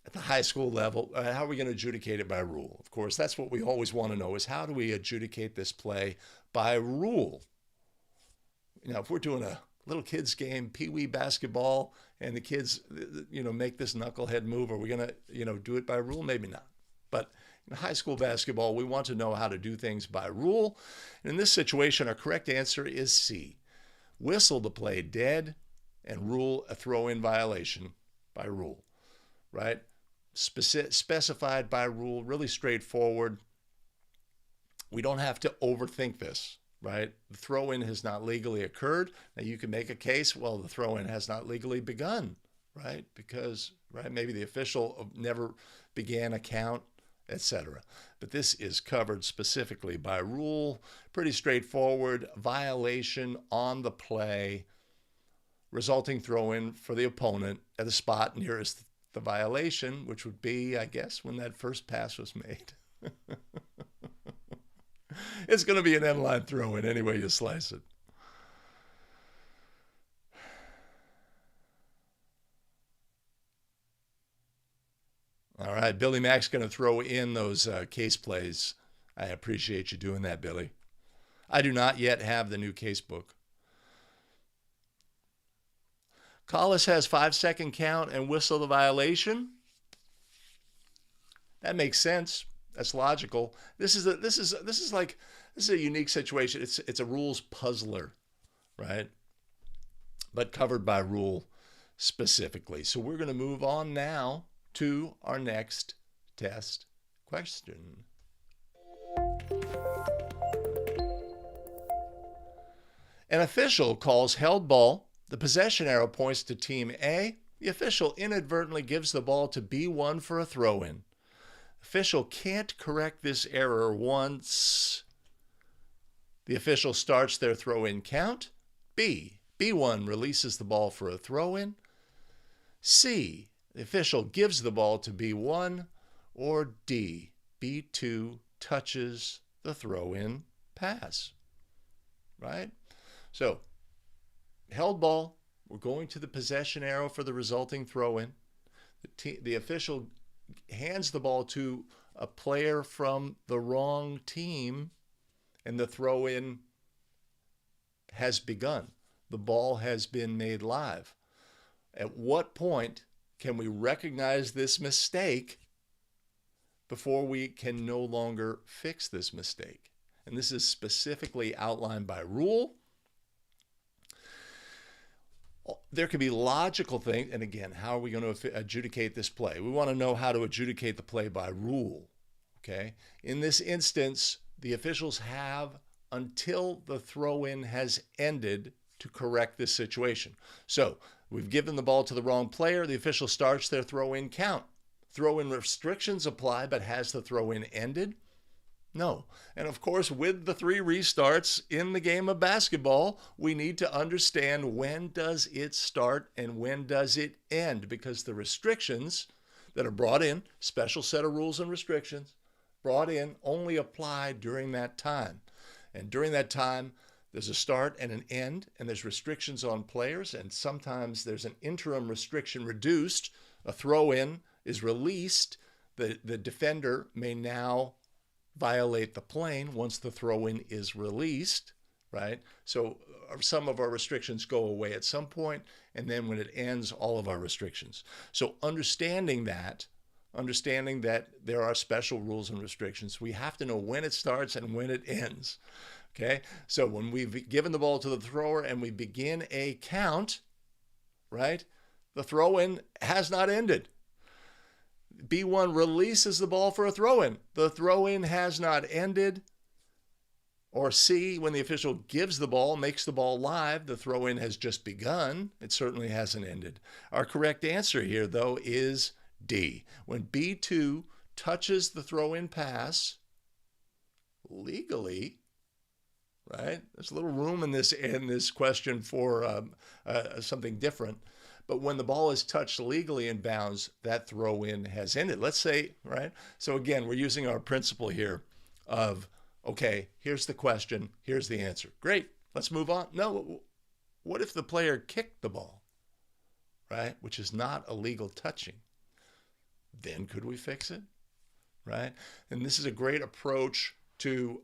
[SPEAKER 1] at the high school level? How are we going to adjudicate it by rule? Of course, that's what we always want to know is how do we adjudicate this play by rule? If we're doing a little kids game, pee-wee basketball, and the kids, make this knucklehead move, are we going to, do it by rule? Maybe not. But in high school basketball, we want to know how to do things by rule. And in this situation, our correct answer is C. Whistle the play dead and rule a throw-in violation by rule, right? Specified by rule, really straightforward. We don't have to overthink this, right? The throw-in has not legally occurred. Now you can make a case, well, the throw-in has not legally begun, right? Because, right, maybe the official never began a count, etc. But this is covered specifically by rule. Pretty straightforward. Violation on the play, resulting throw-in for the opponent at the spot nearest the violation, which would be, I guess, when that first pass was made. It's going to be an end-line throw-in any way you slice it. All right, Billy Mack's going to throw in those case plays. I appreciate you doing that, Billy. I do not yet have the new case book. Collis has 5-second count and whistle the violation. That makes sense. That's logical. This is a unique situation. It's a rules puzzler, right? But covered by rule specifically. So we're going to move on now to our next test question. An official calls held ball. The possession arrow points to team A. The official inadvertently gives the ball to B1 for a throw-in. Official can't correct this error once the official starts their throw-in count. B. B1 releases the ball for a throw-in. C. The official gives the ball to B1. Or D. B2 touches the throw-in pass. Right? So, held ball. We're going to the possession arrow for the resulting throw-in. The official hands the ball to a player from the wrong team, and the throw-in has begun. The ball has been made live. At what point can we recognize this mistake before we can no longer fix this mistake? And this is specifically outlined by rule. There could be logical things, and again, how are we going to adjudicate this play? We want to know how to adjudicate the play by rule, okay? In this instance, the officials have until the throw-in has ended to correct this situation. So, we've given the ball to the wrong player. The official starts their throw-in count. Throw-in restrictions apply, but has the throw-in ended? No. And of course, with the 3 restarts in the game of basketball, we need to understand when does it start and when does it end, because the restrictions that are brought in, special set of rules and restrictions, brought in only apply during that time. And during that time, there's a start and an end, and there's restrictions on players, and sometimes there's an interim restriction reduced. A throw-in is released. The defender may now violate the plane once the throw-in is released, right? So some of our restrictions go away at some point, and then when it ends, all of our restrictions. So understanding that there are special rules and restrictions, we have to know when it starts and when it ends, okay? So when we've given the ball to the thrower and we begin a count, right, the throw-in has not ended. B1 releases the ball for a throw-in. The throw-in has not ended. Or C, when the official gives the ball, makes the ball live, the throw-in has just begun. It certainly hasn't ended. Our correct answer here, though, is D. When B2 touches the throw-in pass legally, right? There's a little room in this question for something different. But when the ball is touched legally in bounds, that throw-in has ended. Let's say, right? So again, we're using our principle here of, okay, here's the question, here's the answer. Great, let's move on. No, what if the player kicked the ball, right? Which is not illegal touching. Then could we fix it, right? And this is a great approach to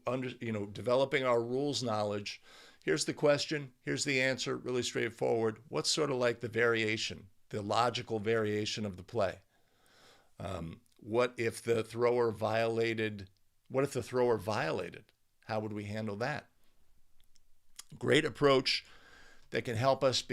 [SPEAKER 1] developing our rules knowledge. Here's the question, here's the answer, really straightforward. What's sort of like the variation, the logical variation of the play? What if the thrower violated? How would we handle that? Great approach that can help us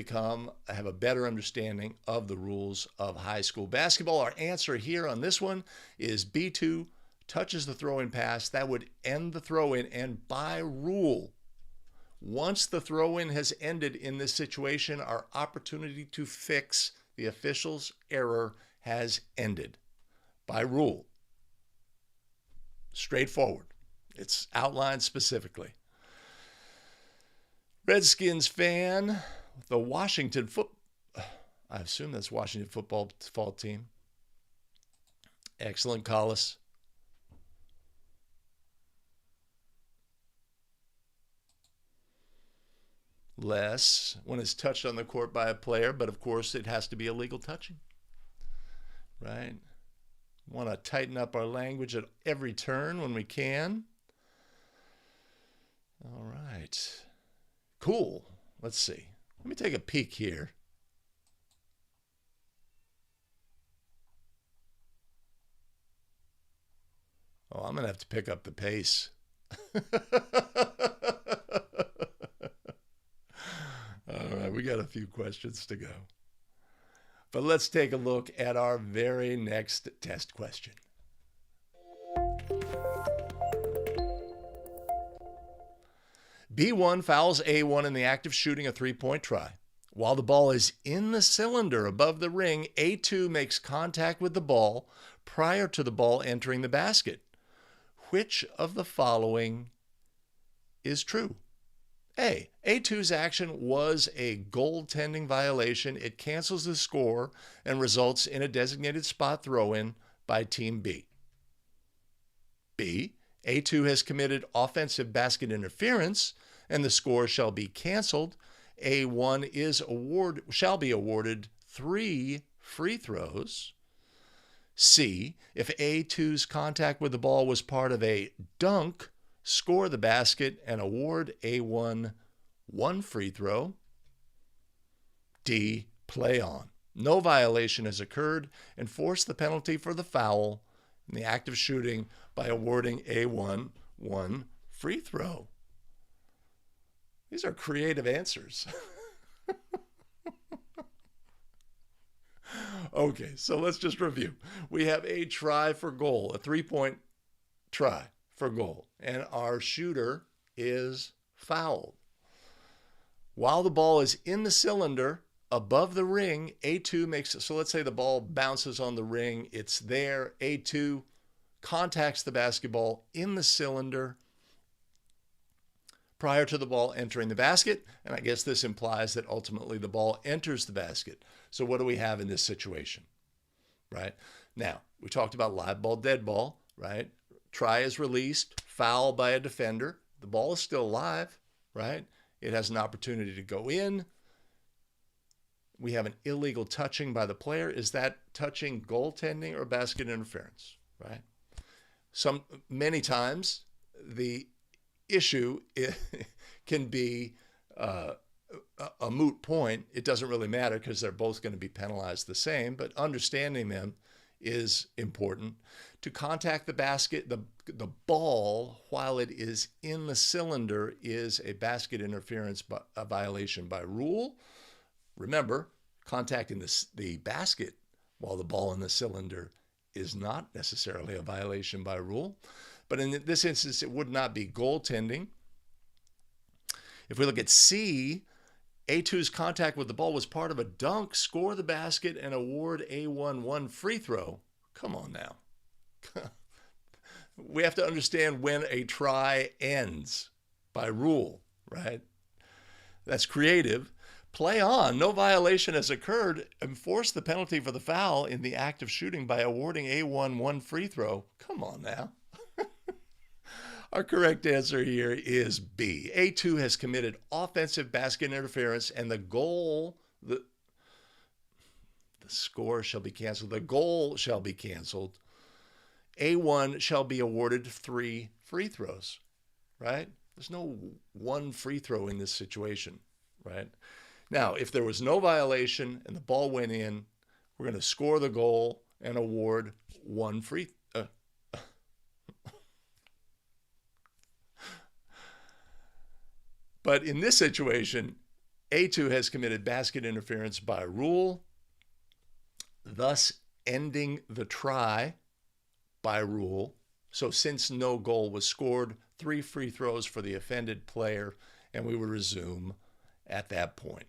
[SPEAKER 1] have a better understanding of the rules of high school basketball. Our answer here on this one is B2 touches the throw-in pass. That would end the throw-in, and by rule, Once the throw-in has ended in this situation, our opportunity to fix the official's error has ended by rule. Straightforward. It's outlined specifically. Redskins fan, the Washington I assume that's Washington football team. Excellent, Collis. Less when it's touched on the court by a player, but of course it has to be illegal touching, right? Want to tighten up our language at every turn when we can. All right. Cool. Let's see. Let me take a peek here. Oh, I'm going to have to pick up the pace. All right, we got a few questions to go. But let's take a look at our very next test question. B1 fouls A1 in the act of shooting a three-point try. While the ball is in the cylinder above the ring, A2 makes contact with the ball prior to the ball entering the basket. Which of the following is true? A. A2's action was a goaltending violation. It cancels the score and results in a designated spot throw-in by Team B. B. A2 has committed offensive basket interference, and the score shall be canceled. A1 shall be awarded 3 free throws. C. If A2's contact with the ball was part of a dunk, score the basket and award A1 1 free throw. D. Play on. No violation has occurred. Enforce the penalty for the foul in the act of shooting by awarding A1 1 free throw. These are creative answers. Okay, so let's just review. We have a try for goal, a three-point try for goal, and our shooter is fouled. While the ball is in the cylinder above the ring, A2 makes it, so let's say the ball bounces on the ring, it's there, A2 contacts the basketball in the cylinder prior to the ball entering the basket, and I guess this implies that ultimately the ball enters the basket. So what do we have in this situation, right? Now, we talked about live ball, dead ball, right? Try is released, foul by a defender. The ball is still live, right? It has an opportunity to go in. We have an illegal touching by the player. Is that touching goaltending or basket interference, right? Many times the issue can be a moot point. It doesn't really matter because they're both going to be penalized the same, but understanding them is important. To contact the basket, the ball while it is in the cylinder is a basket interference, a violation by rule. Remember, contacting the basket while the ball in the cylinder is not necessarily a violation by rule. But in this instance, it would not be goaltending. If we look at C, A2's contact with the ball was part of a dunk, score the basket, and award A1 1 free throw. Come on now. We have to understand when a try ends by rule, right? That's creative. Play on. No violation has occurred. Enforce the penalty for the foul in the act of shooting by awarding A1 1 free throw. Come on now. Our correct answer here is B. A2 has committed offensive basket interference, and the score shall be canceled. The goal shall be canceled. A1 shall be awarded 3 free throws, right? There's no 1 free throw in this situation, right? Now, if there was no violation and the ball went in, we're going to score the goal and award 1 free. But in this situation, A2 has committed basket interference by rule, thus ending the try by rule. So since no goal was scored, 3 free throws for the offended player and we would resume at that point.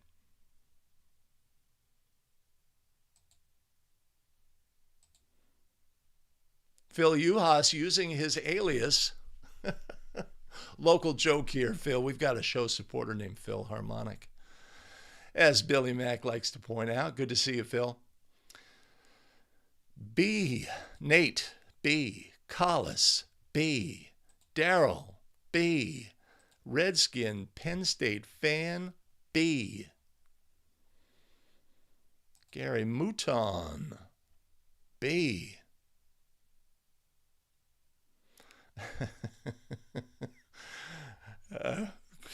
[SPEAKER 1] Phil Uhas using his alias. Local joke here, Phil. We've got a show supporter named Phil Harmonic. As Billy Mack likes to point out. Good to see you, Phil. B. Nate. B. Collis. B. Daryl. B. Redskin Penn State fan. B. Gary Mouton. B.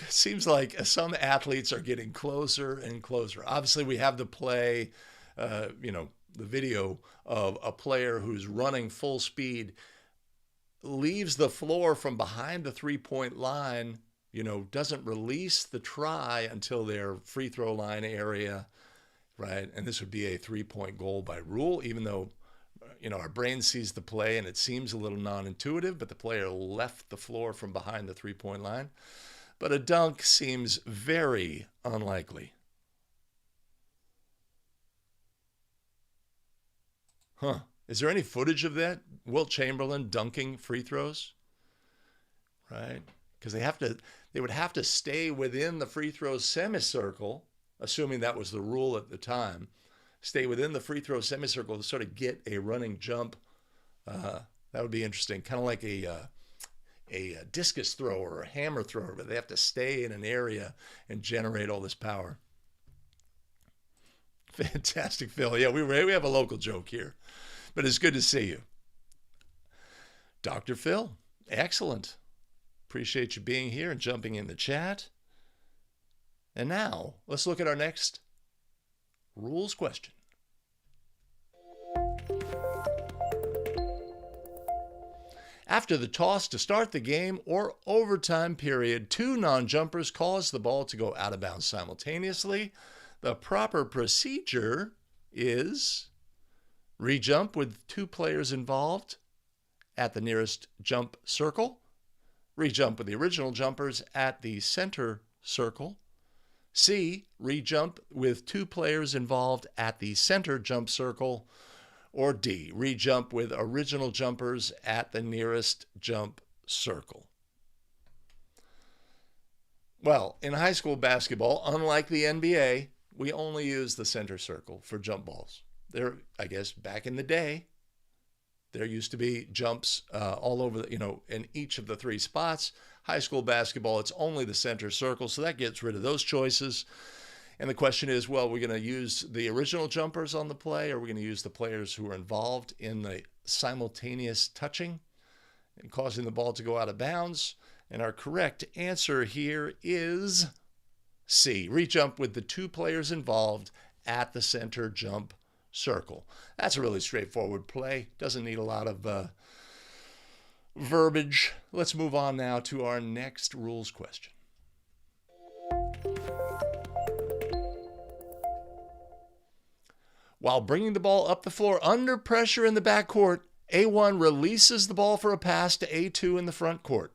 [SPEAKER 1] Seems like some athletes are getting closer and closer. Obviously, we have the play, the video of a player who's running full speed, leaves the floor from behind the three-point line, doesn't release the try until their free throw line area, right? And this would be a three-point goal by rule, even though our brain sees the play and it seems a little non-intuitive, but the player left the floor from behind the three-point line. But a dunk seems very unlikely. Is there any footage of that? Wilt Chamberlain dunking free throws? Right? Because they would have to stay within the free throw semicircle, assuming that was the rule at the time. Stay within the free throw semicircle to sort of get a running jump. That would be interesting. Kind of like a discus thrower or a hammer thrower, but they have to stay in an area and generate all this power. Fantastic, Phil. Yeah, we have a local joke here, but it's good to see you. Dr. Phil, excellent. Appreciate you being here and jumping in the chat. And now, let's look at our next rules question. After the toss to start the game or overtime period, two non-jumpers cause the ball to go out of bounds simultaneously. The proper procedure is re-jump with two players involved at the nearest jump circle, re-jump with the original jumpers at the center circle. C, re-jump with two players involved at the center jump circle. Or D, re-jump with original jumpers at the nearest jump circle. Well, in high school basketball, unlike the NBA, we only use the center circle for jump balls. I guess back in the day, there used to be jumps all over, in each of the three spots. High school basketball, it's only the center circle, so that gets rid of those choices. And the question is, well, we're going to use the original jumpers on the play, or we're going to use the players who are involved in the simultaneous touching and causing the ball to go out of bounds. And our correct answer here is C, re-jump with the two players involved at the center jump circle. That's a really straightforward play. Doesn't need a lot of verbiage. Let's move on now to our next rules question. While bringing the ball up the floor under pressure in the backcourt, A1 releases the ball for a pass to A2 in the front court.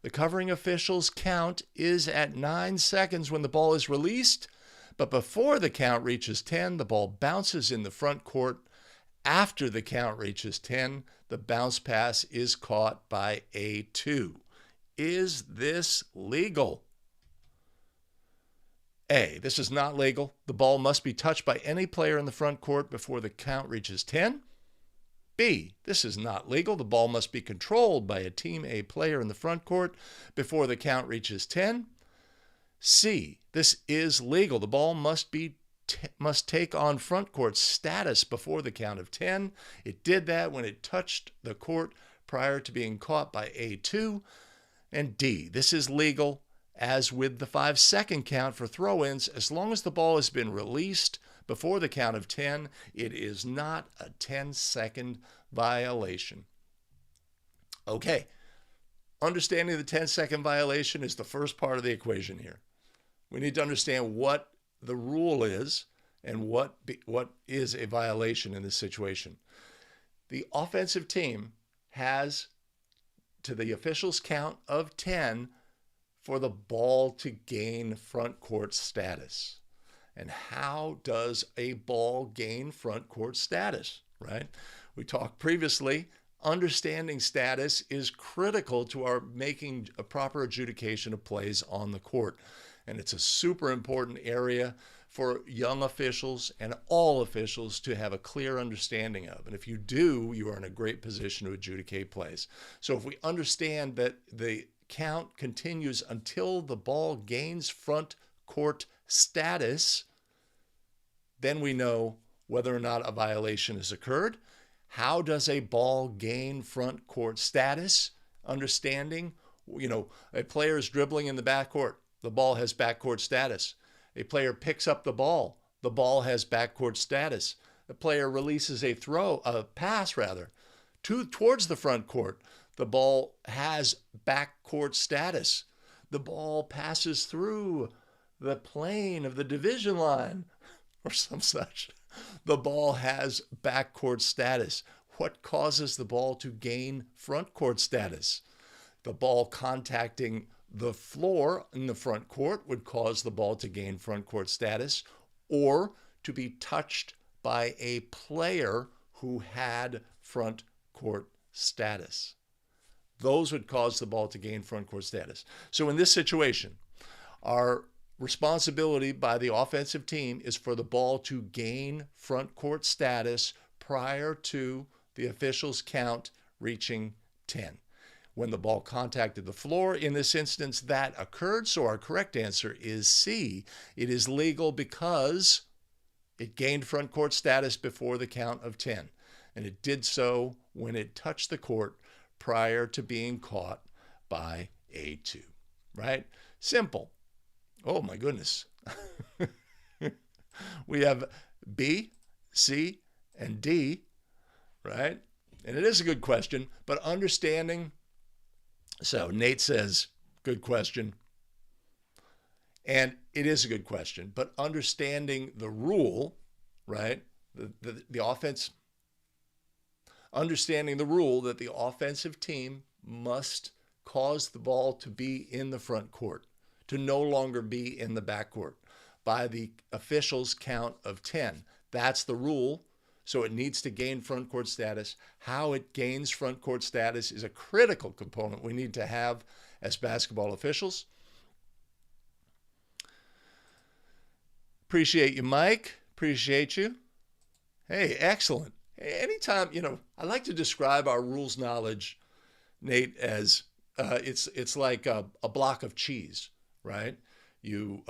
[SPEAKER 1] The covering official's count is at 9 seconds when the ball is released, but before the count reaches 10, the ball bounces in the front court. After the count reaches 10, the bounce pass is caught by A2. Is this legal? A, this is not legal. The ball must be touched by any player in the front court before the count reaches 10. B, this is not legal. The ball must be controlled by a Team A player in the front court before the count reaches 10. C, this is legal. The ball must take on front court status before the count of 10. It did that when it touched the court prior to being caught by A2. And D, this is legal. As with the 5-second count for throw-ins, as long as the ball has been released before the count of 10, it is not a 10-second violation. Okay, understanding the 10-second violation is the first part of the equation here. We need to understand what the rule is and what is a violation in this situation. The offensive team has, to the official's count of 10, for the ball to gain front court status. And how does a ball gain front court status, right? We talked previously, understanding status is critical to our making a proper adjudication of plays on the court. And it's a super important area for young officials and all officials to have a clear understanding of. And if you do, you are in a great position to adjudicate plays. So if we understand that the count continues until the ball gains front court status, then we know whether or not a violation has occurred. How does a ball gain front court status? Understanding, a player is dribbling in the backcourt. The ball has backcourt status. A player picks up the ball has backcourt status. A player releases a pass towards the front court. The ball has backcourt status. The ball passes through the plane of the division line or some such. The ball has backcourt status. What causes the ball to gain front court status? The ball contacting the floor in the front court would cause the ball to gain front court status, or to be touched by a player who had front court status. Those would cause the ball to gain front court status. So in this situation, our responsibility by the offensive team is for the ball to gain front court status prior to the official's count reaching 10. When the ball contacted the floor, in this instance, that occurred. So our correct answer is C. It is legal because it gained front court status before the count of 10. And it did so when it touched the court prior to being caught by A2, right? Simple. Oh my goodness. We have B, C, and D, right? And it is a good question, but understanding. So Nate says, good question. And it is a good question, but understanding the rule, right? The offense, understanding the rule that the offensive team must cause the ball to be in the front court, to no longer be in the backcourt by the official's count of 10. That's the rule. So it needs to gain front court status. How it gains front court status is a critical component we need to have as basketball officials. Appreciate you, Mike. Appreciate you. Hey, excellent. Hey, anytime, I like to describe our rules knowledge, Nate, as it's like a block of cheese, right? You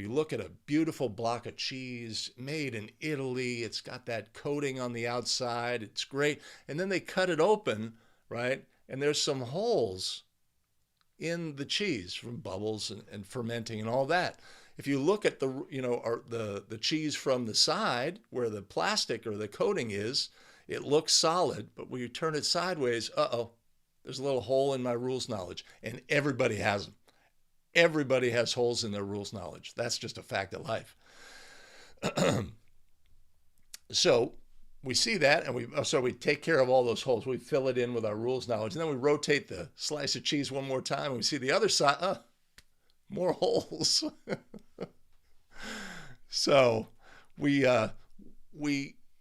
[SPEAKER 1] look at a beautiful block of cheese made in Italy. It's got that coating on the outside. It's great. And then they cut it open, right? And there's some holes in the cheese from bubbles and fermenting and all that. If you look at the cheese from the side where the plastic or the coating is, it looks solid. But when you turn it sideways, there's a little hole in my rules knowledge. And everybody has them. Everybody has holes in their rules knowledge. That's just a fact of life. So we see that, and we take care of all those holes. We fill it in with our rules knowledge, and then we rotate the slice of cheese one more time, and we see the other side, more holes. So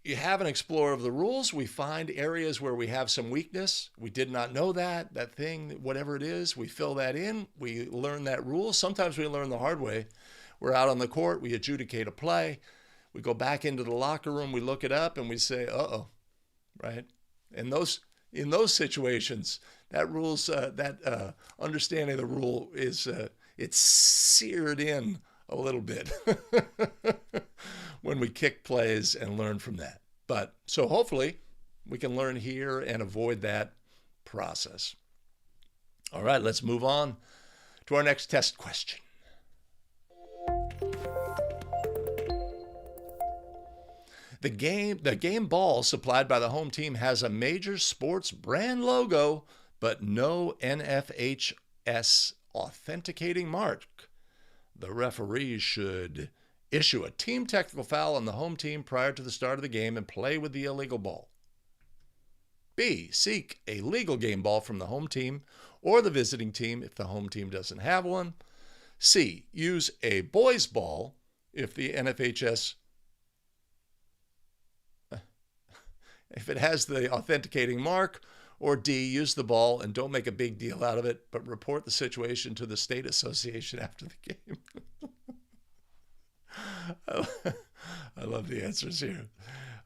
[SPEAKER 1] you have an explorer of the rules. We find areas where we have some weakness. We did not know that thing, whatever it is, we fill that in. We learn that rule. Sometimes we learn the hard way. We're out on the court. We adjudicate a play. We go back into the locker room. We look it up and we say, right? And in those situations, that understanding of the rule is, it's seared in a little bit when we kick plays and learn from that. But so hopefully we can learn here and avoid that process. All right, let's move on to our next test question. The game ball supplied by the home team has a major sports brand logo, but no NFHS authenticating mark. The referees should issue a team technical foul on the home team prior to the start of the game and play with the illegal ball. B, seek a legal game ball from the home team or the visiting team if the home team doesn't have one. C, use a boys ball if the NFHS, if it has the authenticating mark. Or D, use the ball and don't make a big deal out of it, but report the situation to the state association after the game. I love the answers here.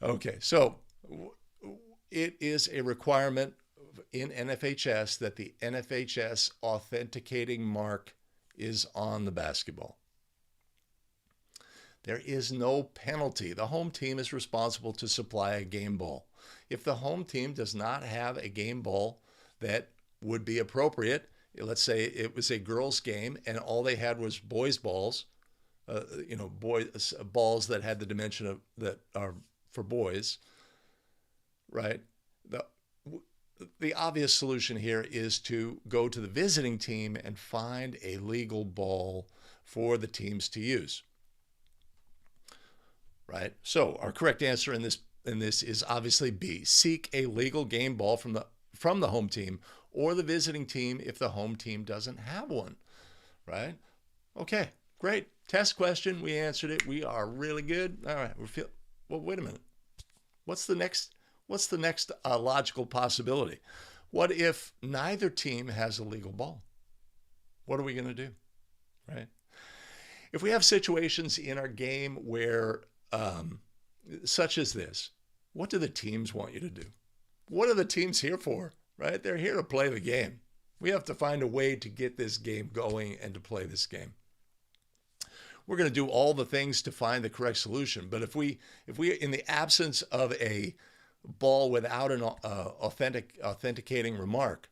[SPEAKER 1] Okay, so it is a requirement in NFHS that the NFHS authenticating mark is on the basketball. There is no penalty. The home team is responsible to supply a game ball. If the home team does not have a game ball that would be appropriate, let's say it was a girls' game and all they had was boys' balls, boys balls that had the dimension of that are for boys, right? The obvious solution here is to go to the visiting team and find a legal ball for the teams to use. Right? So our correct answer in this is obviously B. Seek a legal game ball from the home team or the visiting team if the home team doesn't have one. Right? Okay, great. Test question. We answered it. We are really good. All right. Well, wait a minute. What's the next logical possibility? What if neither team has a legal ball? What are we going to do? Right? If we have situations in our game where such as this, what do the teams want you to do? What are the teams here for, right? They're here to play the game. We have to find a way to get this game going and to play this game. We're going to do all the things to find the correct solution. But if we in the absence of a ball without an authenticating mark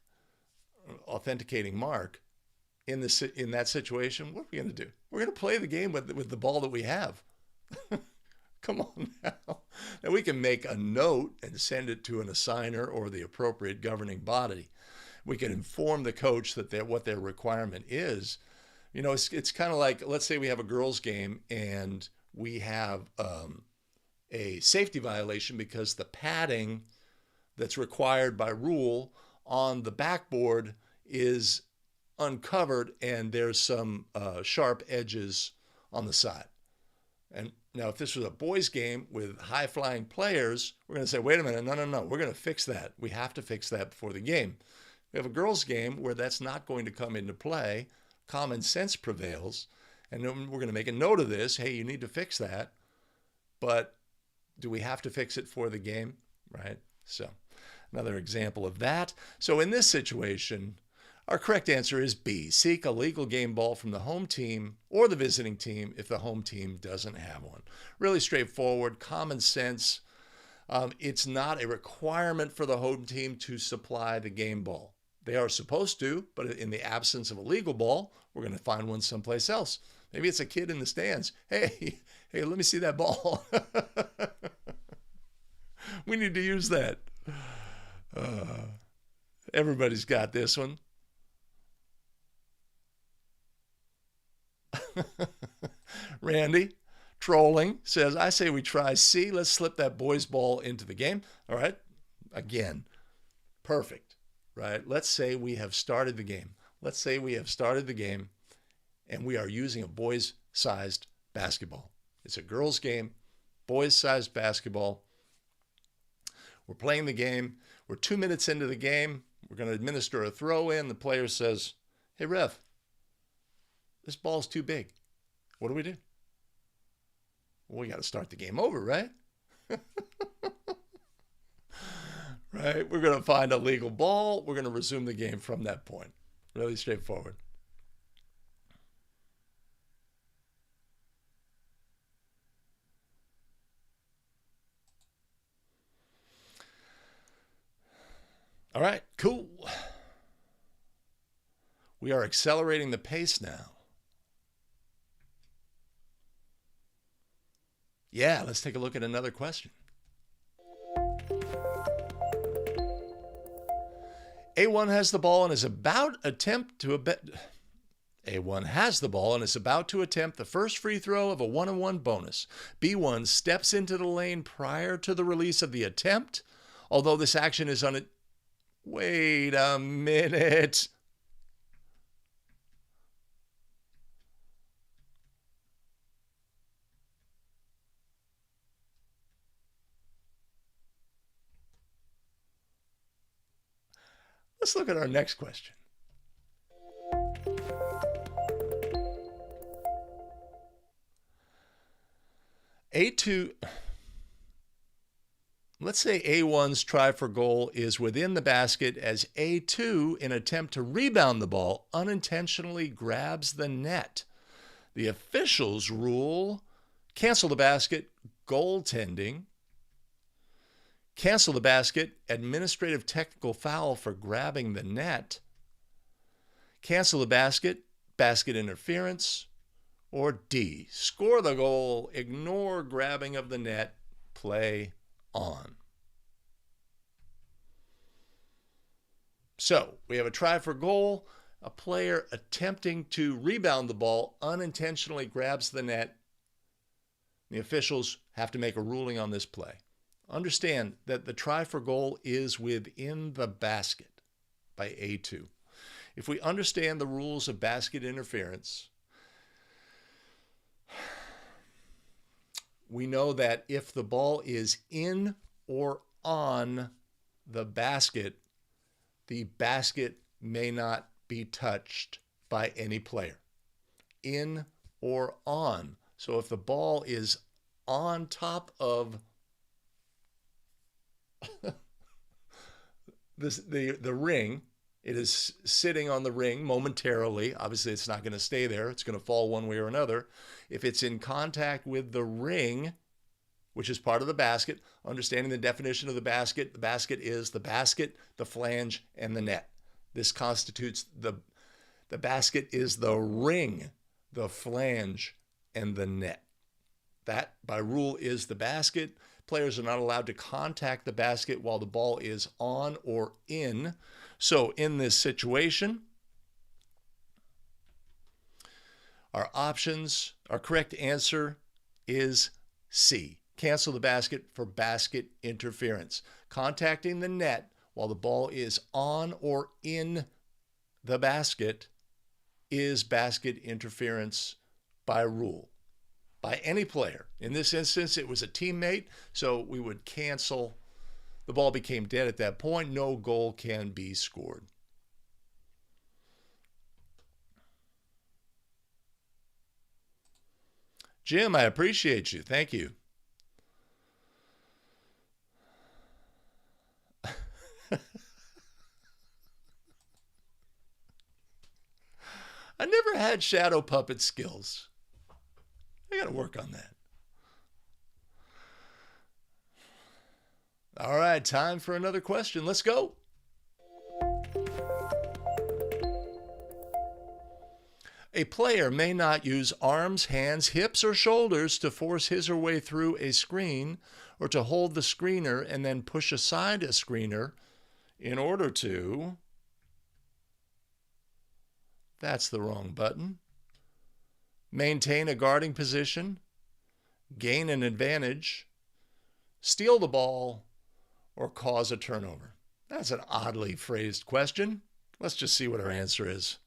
[SPEAKER 1] in that situation, what are we going to do? We're going to play the game with the ball that we have. Come on now. Now we can make a note and send it to an assigner or the appropriate governing body. We can inform the coach that what their requirement is. You know, it's kind of like, let's say we have a girls' game and we have a safety violation because the padding that's required by rule on the backboard is uncovered and there's some sharp edges on the side. And now, if this was a boys' game with high-flying players, we're going to say, wait a minute, no, we're going to fix that. We have to fix that before the game. We have a girls' game where that's not going to come into play. Common sense prevails. And then we're going to make a note of this. Hey, you need to fix that. But do we have to fix it for the game? Right? So another example of that. So in this situation, our correct answer is B. Seek a legal game ball from the home team or the visiting team if the home team doesn't have one. Really straightforward, common sense. It's not a requirement for the home team to supply the game ball. They are supposed to, but in the absence of a legal ball, we're going to find one someplace else. Maybe it's a kid in the stands. Hey, let me see that ball. We need to use that. Everybody's got this one. Randy, trolling, says, I say we try C. Let's slip that boys' ball into the game. All right. Again, perfect. Right. Let's say we have started the game. And we are using a boys-sized basketball. It's a girls' game, boys-sized basketball. We're playing the game. We're 2 minutes into the game. We're going to administer a throw in. The player says, hey, ref, this ball's too big. What do we do? Well, we got to start the game over, right? Right? We're going to find a legal ball. We're going to resume the game from that point. Really straightforward. All right, cool. We are accelerating the pace now. Yeah, let's take a look at another question. A1 has the ball and is about to attempt the first free throw of a 1-on-1 bonus. B1 steps into the lane prior to the release of the attempt. Although this action is on it. Wait a minute. Let's look at our next question. A2, let's say A1's try for goal is within the basket as A2, in an attempt to rebound the ball, unintentionally grabs the net. The officials rule cancel the basket, goaltending. Cancel the basket, administrative technical foul for grabbing the net. Cancel the basket, basket interference. Or D, score the goal, ignore grabbing of the net, play on. So we have a try for goal. A player attempting to rebound the ball unintentionally grabs the net. The officials have to make a ruling on this play. Understand that the try for goal is within the basket by A2. If we understand the rules of basket interference, we know that if the ball is in or on the basket may not be touched by any player. In or on. So if the ball is on top of the ring, it is sitting on the ring momentarily. Obviously, it's not going to stay there. It's going to fall one way or another. If it's in contact with the ring, which is part of the basket, understanding the definition of the basket is the basket, the flange, and the net. This constitutes the basket is the ring, the flange, and the net. That, by rule, is the basket. Players are not allowed to contact the basket while the ball is on or in. So in this situation, our correct answer is C. Cancel the basket for basket interference. Contacting the net while the ball is on or in the basket is basket interference by rule. By any player. In this instance, it was a teammate, so we would cancel. The ball became dead at that point. No goal can be scored. Jim, I appreciate you. Thank you. I never had shadow puppet skills. I got to work on that. All right, time for another question. Let's go. A player may not use arms, hands, hips, or shoulders to force his or her way through a screen or to hold the screener and then push aside a screener in order to... That's the wrong button. Maintain a guarding position, gain an advantage, steal the ball, or cause a turnover. That's an oddly phrased question. Let's just see what our answer is.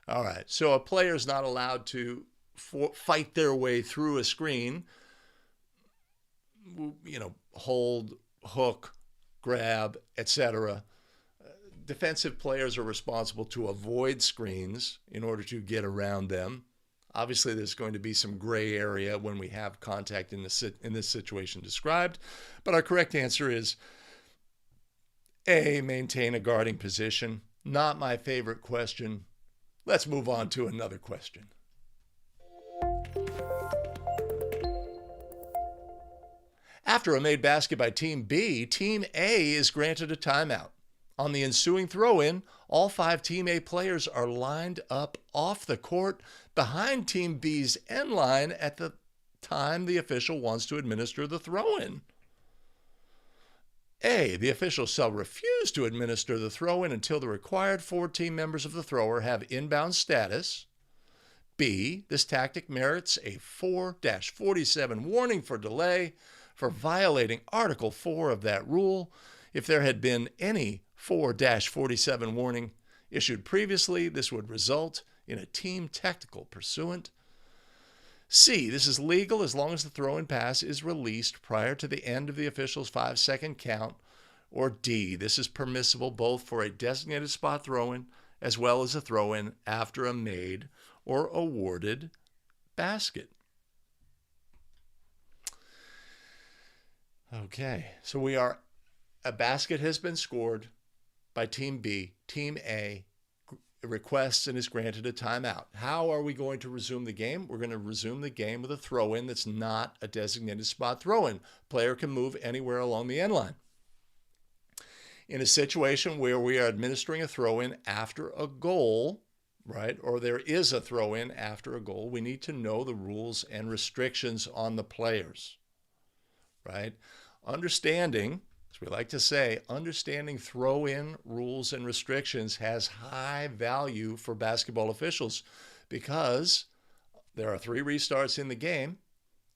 [SPEAKER 1] All right, so a player is not allowed to fight their way through a screen, hold, hook, grab, etc. Defensive players are responsible to avoid screens in order to get around them. Obviously, there's going to be some gray area when we have contact in this situation described, but our correct answer is A, maintain a guarding position. Not my favorite question. Let's move on to another question. After a made basket by Team B, Team A is granted a timeout. On the ensuing throw-in, all 5 Team A players are lined up off the court behind Team B's end line at the time the official wants to administer the throw-in. A, the official shall refuse to administer the throw-in until the required 4 team members of the thrower have inbound status. B, this tactic merits a 4-47 warning for delay for violating Article 4 of that rule. If there had been any 4-47 warning issued previously, this would result in a team technical pursuant. C, this is legal as long as the throw-in pass is released prior to the end of the official's 5-second count. Or D, this is permissible both for a designated spot throw-in as well as a throw-in after a made or awarded basket. Okay, so a basket has been scored by Team B. Team A requests and is granted a timeout. How are we going to resume the game? We're going to resume the game with a throw-in that's not a designated spot throw-in. Player can move anywhere along the end line. In a situation where we are administering a throw-in after a goal, right, or there is a throw-in after a goal, we need to know the rules and restrictions on the players, right? Understanding, as we like to say, understanding throw-in rules and restrictions has high value for basketball officials because there are 3 restarts in the game.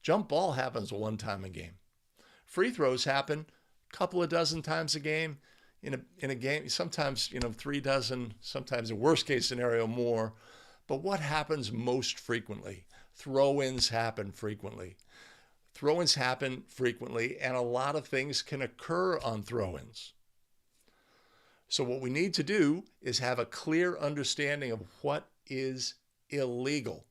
[SPEAKER 1] Jump ball happens one time a game. Free throws happen a couple of dozen times a game. In a game, sometimes 3 dozen, sometimes in worst case scenario more. But what happens most frequently? Throw-ins happen frequently. Throw-ins happen frequently, and a lot of things can occur on throw-ins. So what we need to do is have a clear understanding of what is illegal.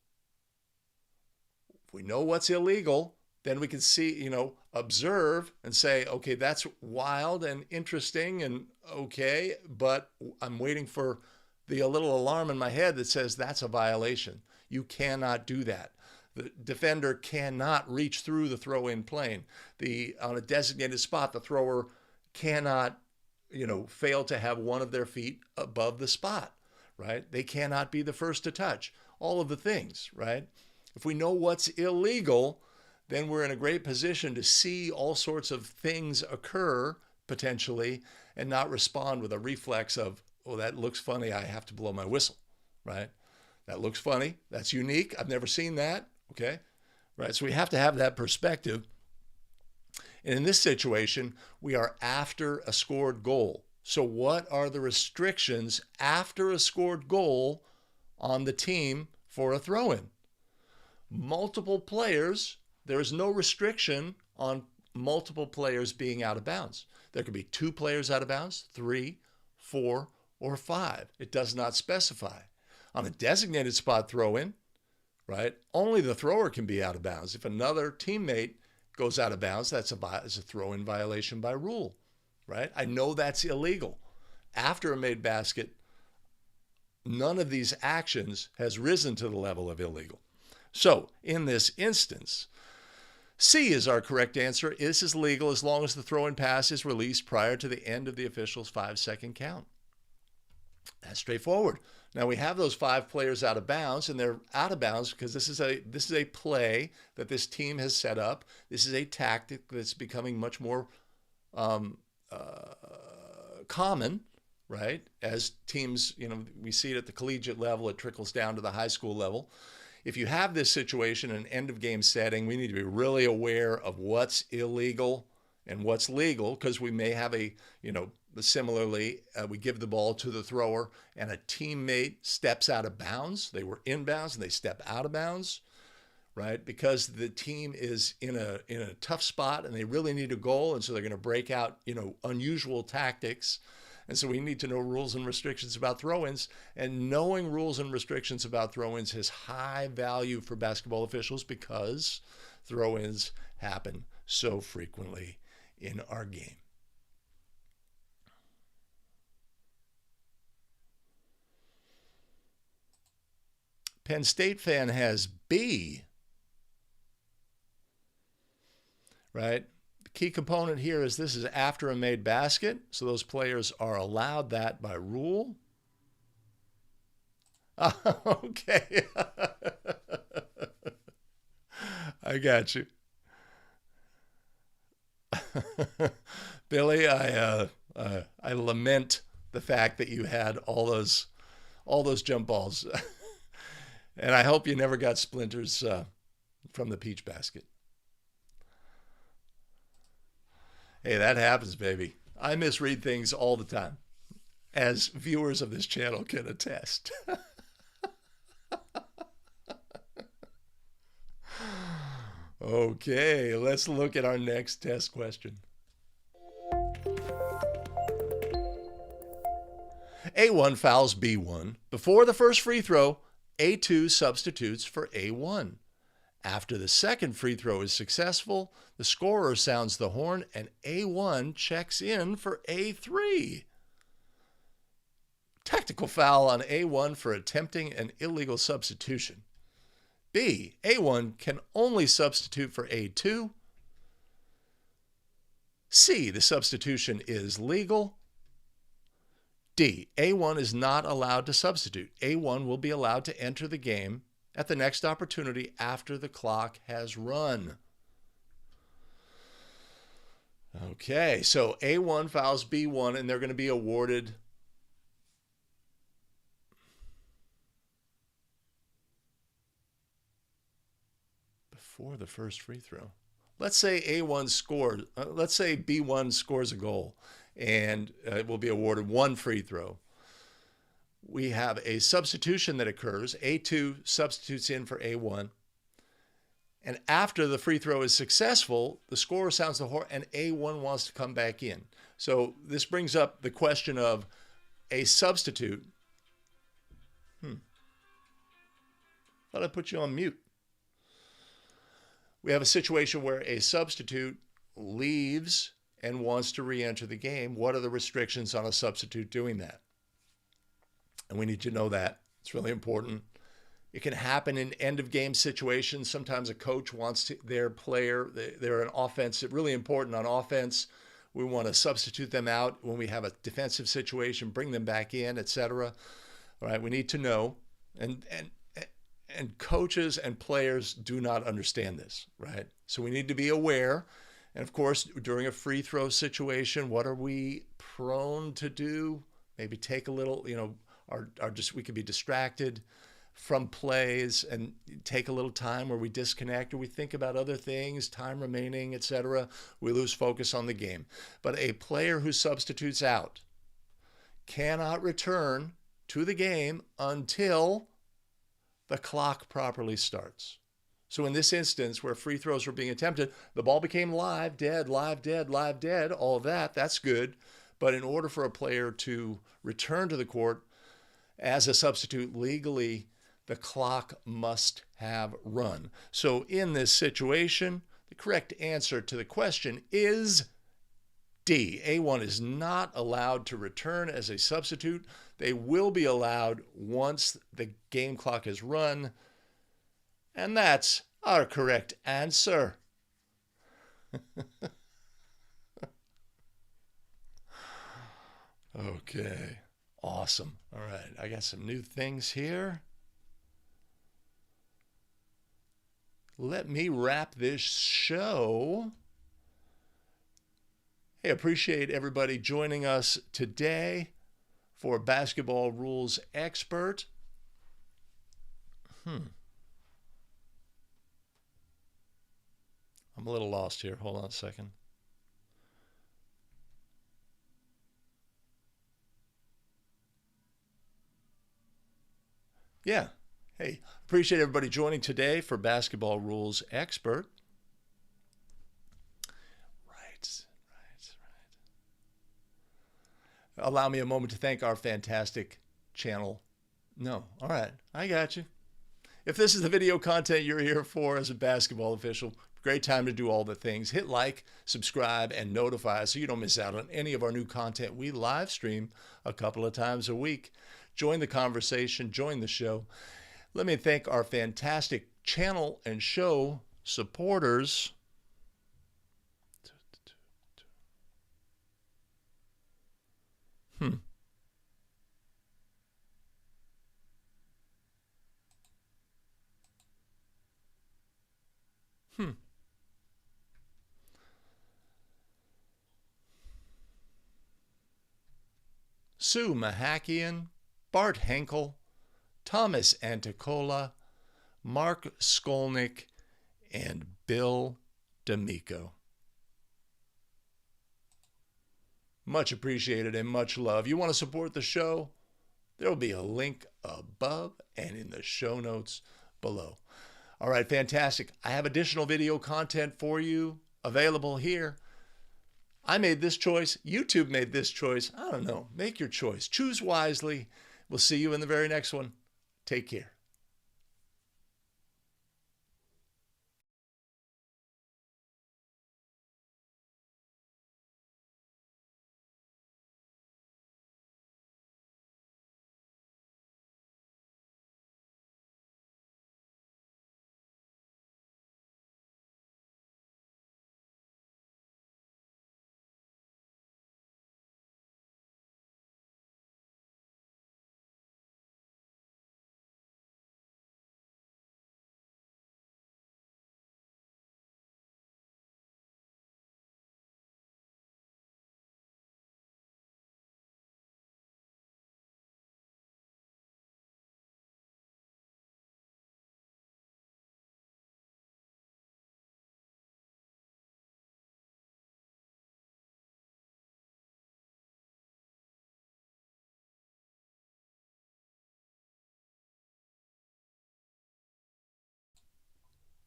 [SPEAKER 1] If we know what's illegal, then we can see, observe and say, okay, that's wild and interesting and okay, but I'm waiting for the little alarm in my head that says that's a violation. You cannot do that. The defender cannot reach through the throw-in plane. On a designated spot, the thrower cannot, fail to have one of their feet above the spot, right? They cannot be the first to touch. All of the things, right? If we know what's illegal, then we're in a great position to see all sorts of things occur potentially and not respond with a reflex of, oh, that looks funny, I have to blow my whistle, right? That looks funny. That's unique. I've never seen that, okay? Right, so we have to have that perspective. And in this situation, we are after a scored goal. So what are the restrictions after a scored goal on the team for a throw-in? Multiple players. There is no restriction on multiple players being out of bounds. There could be 2 players out of bounds, 3, 4, or 5. It does not specify. On a designated spot throw-in, right, only the thrower can be out of bounds. If another teammate goes out of bounds, that's a throw-in violation by rule, right? I know that's illegal. After a made basket, none of these actions has risen to the level of illegal. So in this instance, C is our correct answer. This is legal as long as the throw-in pass is released prior to the end of the official's 5-second count. That's straightforward. Now we have those 5 players out of bounds, and they're out of bounds because this is a play that this team has set up. This is a tactic that's becoming much more common, right? As teams, we see it at the collegiate level, it trickles down to the high school level. If you have this situation in an end-of-game setting, we need to be really aware of what's illegal and what's legal, because we may have similarly, we give the ball to the thrower and a teammate steps out of bounds. They were in bounds and they step out of bounds, right? Because the team is in a tough spot and they really need a goal, and so they're going to break out, unusual tactics. And so we need to know rules and restrictions about throw-ins, and knowing rules and restrictions about throw-ins has high value for basketball officials because throw-ins happen so frequently in our game. Penn State fan has B, right? The key component here is this is after a made basket, so those players are allowed that by rule. Okay. I got you. Billy, I lament the fact that you had all those jump balls. And I hope you never got splinters from the peach basket. Hey, that happens, baby. I misread things all the time, as viewers of this channel can attest. Okay, let's look at our next test question. A1 fouls B1. Before the first free throw, A2 substitutes for A1. After the second free throw is successful, the scorer sounds the horn and A1 checks in for A3. Technical foul on A1 for attempting an illegal substitution. B, A1 can only substitute for A2. C, the substitution is legal. D, A1 is not allowed to substitute. A1 will be allowed to enter the game at the next opportunity after the clock has run. Okay, so A1 fouls B1 and they're going to be awarded before the first free throw. Let's say A1 scores, let's say B1 scores a goal and it will be awarded one free throw. We have a substitution that occurs. A2 substitutes in for A1. And after the free throw is successful, the scorer sounds the horn and A1 wants to come back in. So this brings up the question of a substitute. Thought I put you on mute. We have a situation where a substitute leaves and wants to re-enter the game. What are the restrictions on a substitute doing that? And we need to know that. It's really important. It can happen in end-of-game situations. Sometimes a coach wants their player, they're an offense, really important on offense. We want to substitute them out when we have a defensive situation, bring them back in, etc. All right, we need to know. And coaches and players do not understand this, right? So we need to be aware. And of course, during a free throw situation, what are we prone to do? Maybe take a little, we could be distracted from plays and take a little time where we disconnect or we think about other things, time remaining, etc. We lose focus on the game. But a player who substitutes out cannot return to the game until the clock properly starts. So in this instance where free throws were being attempted, the ball became live, dead, live, dead, live, dead, all of that, that's good. But in order for a player to return to the court as a substitute legally, the clock must have run. So in this situation, the correct answer to the question is D. A1 is not allowed to return as a substitute. They will be allowed once the game clock is run. And that's our correct answer. Okay, awesome. All right, I got some new things here. Let me wrap this show. Hey, appreciate everybody joining us today for Basketball Rules Expert. I'm a little lost here. Hold on a second. Yeah. Hey, appreciate everybody joining today for Basketball Rules Expert. Right. Allow me a moment to thank our fantastic channel. No, all right, I got you. If this is the video content you're here for as a basketball official, great time to do all the things. Hit like, subscribe, and notify so you don't miss out on any of our new content. We live stream a couple of times a week. Join the conversation, join the show. Let me thank our fantastic channel and show supporters. Sue Mahakian, Bart Henkel, Thomas Anticola, Mark Skolnick, and Bill D'Amico. Much appreciated and much love. You want to support the show? There will be a link above and in the show notes below. All right, fantastic. I have additional video content for you available here. I made this choice. YouTube made this choice. I don't know. Make your choice. Choose wisely. We'll see you in the very next one. Take care.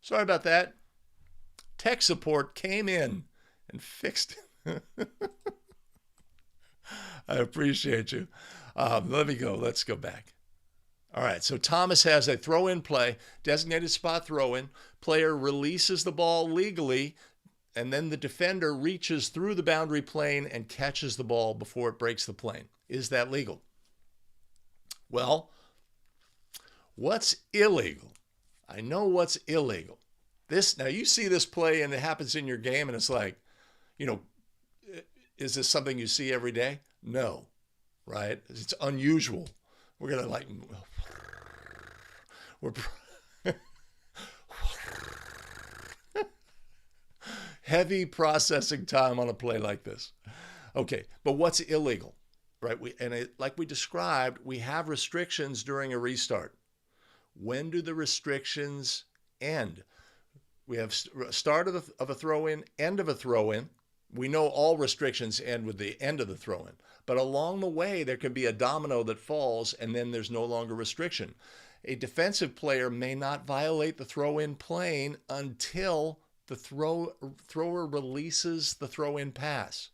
[SPEAKER 1] Sorry about that. Tech support came in and fixed it. I appreciate you. Let me go. Let's go back. All right, so Thomas has a throw-in play, designated spot throw-in. Player releases the ball legally, and then the defender reaches through the boundary plane and catches the ball before it breaks the plane. Is that legal? Well, what's illegal? I know what's illegal. Now you see this play and it happens in your game and it's like, is this something you see every day? No, right? It's unusual. We're going to heavy processing time on a play like this. Okay, but what's illegal, right? Like we described, we have restrictions during a restart. When do the restrictions end? We have start of a throw-in, end of a throw-in. We know all restrictions end with the end of the throw-in. But along the way, there can be a domino that falls, and then there's no longer restriction. A defensive player may not violate the throw-in plane until the thrower releases the throw-in pass.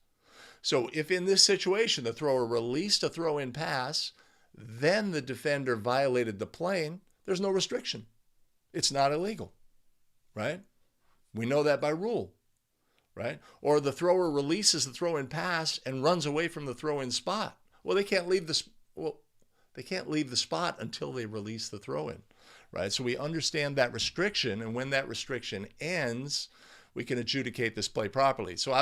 [SPEAKER 1] So if in this situation, the thrower released a throw-in pass, then the defender violated the plane, there's no restriction. It's not illegal, right? We know that by rule, right? Or the thrower releases the throw-in pass and runs away from the throw-in spot. Well, they can't leave the spot until they release the throw-in, right? So we understand that restriction, and when that restriction ends, we can adjudicate this play properly. So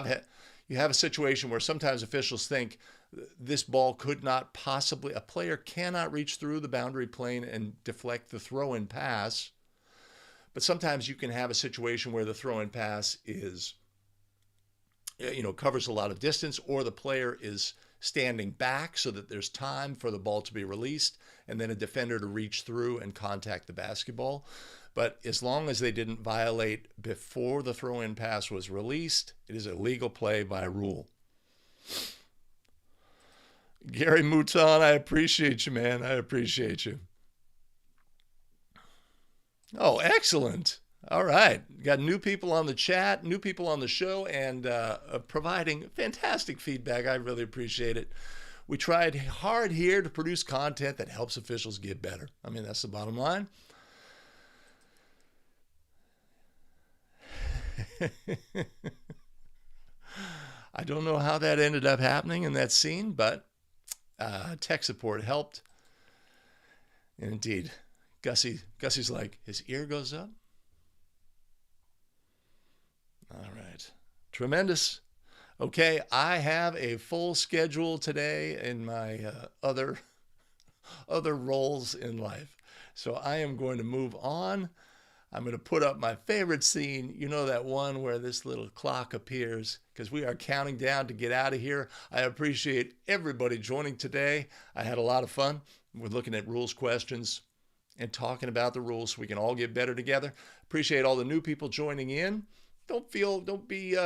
[SPEAKER 1] you have a situation where sometimes officials think this ball could not possibly, a player cannot reach through the boundary plane and deflect the throw-in pass. But sometimes you can have a situation where the throw-in pass is, covers a lot of distance, or the player is standing back so that there's time for the ball to be released and then a defender to reach through and contact the basketball. But as long as they didn't violate before the throw-in pass was released, it is a legal play by rule. Gary Mouton, I appreciate you, man. I appreciate you. Oh, excellent. All right. Got new people on the chat, new people on the show, and providing fantastic feedback. I really appreciate it. We tried hard here to produce content that helps officials get better. I mean, that's the bottom line. I don't know how that ended up happening in that scene, but tech support helped. And indeed, Gussie's like, his ear goes up. All right. Tremendous. Okay, I have a full schedule today in my other roles in life. So I am going to move on. I'm going to put up my favorite scene. You know, that one where this little clock appears, because we are counting down to get out of here. I appreciate everybody joining today. I had a lot of fun. We're looking at rules questions and talking about the rules so we can all get better together. Appreciate all the new people joining in. Don't be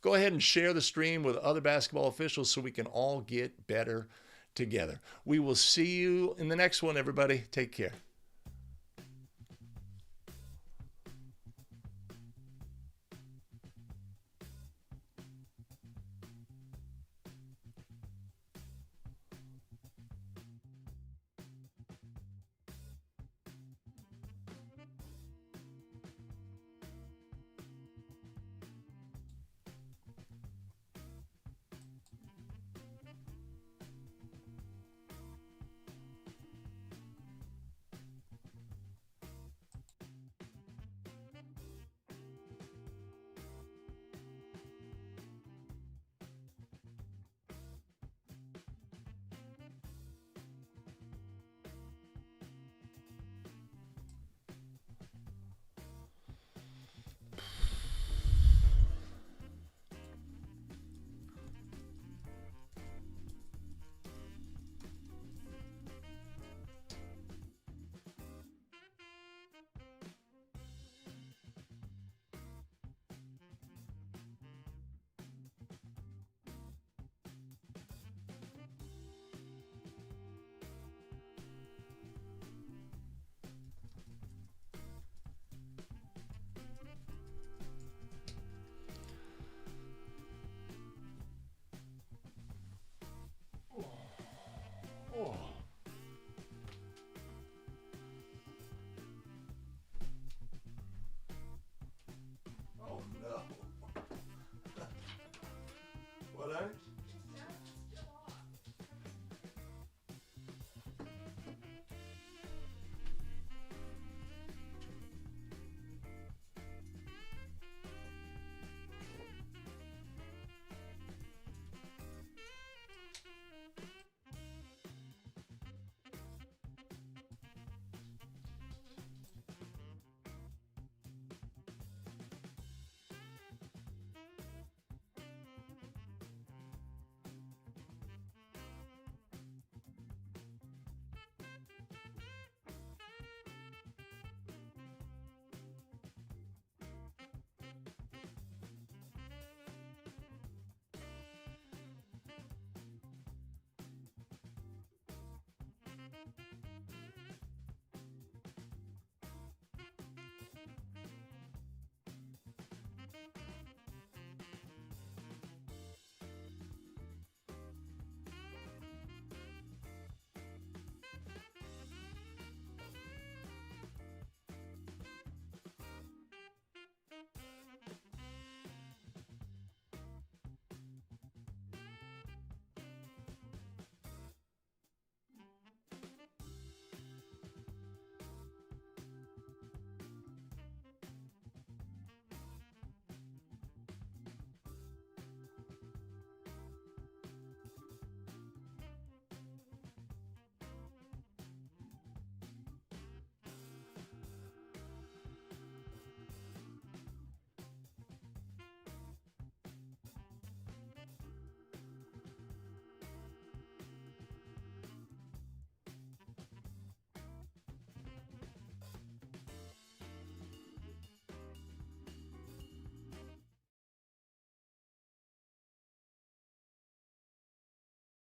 [SPEAKER 1] Go ahead and share the stream with other basketball officials so we can all get better together. We will see you in the next one, everybody. Take care.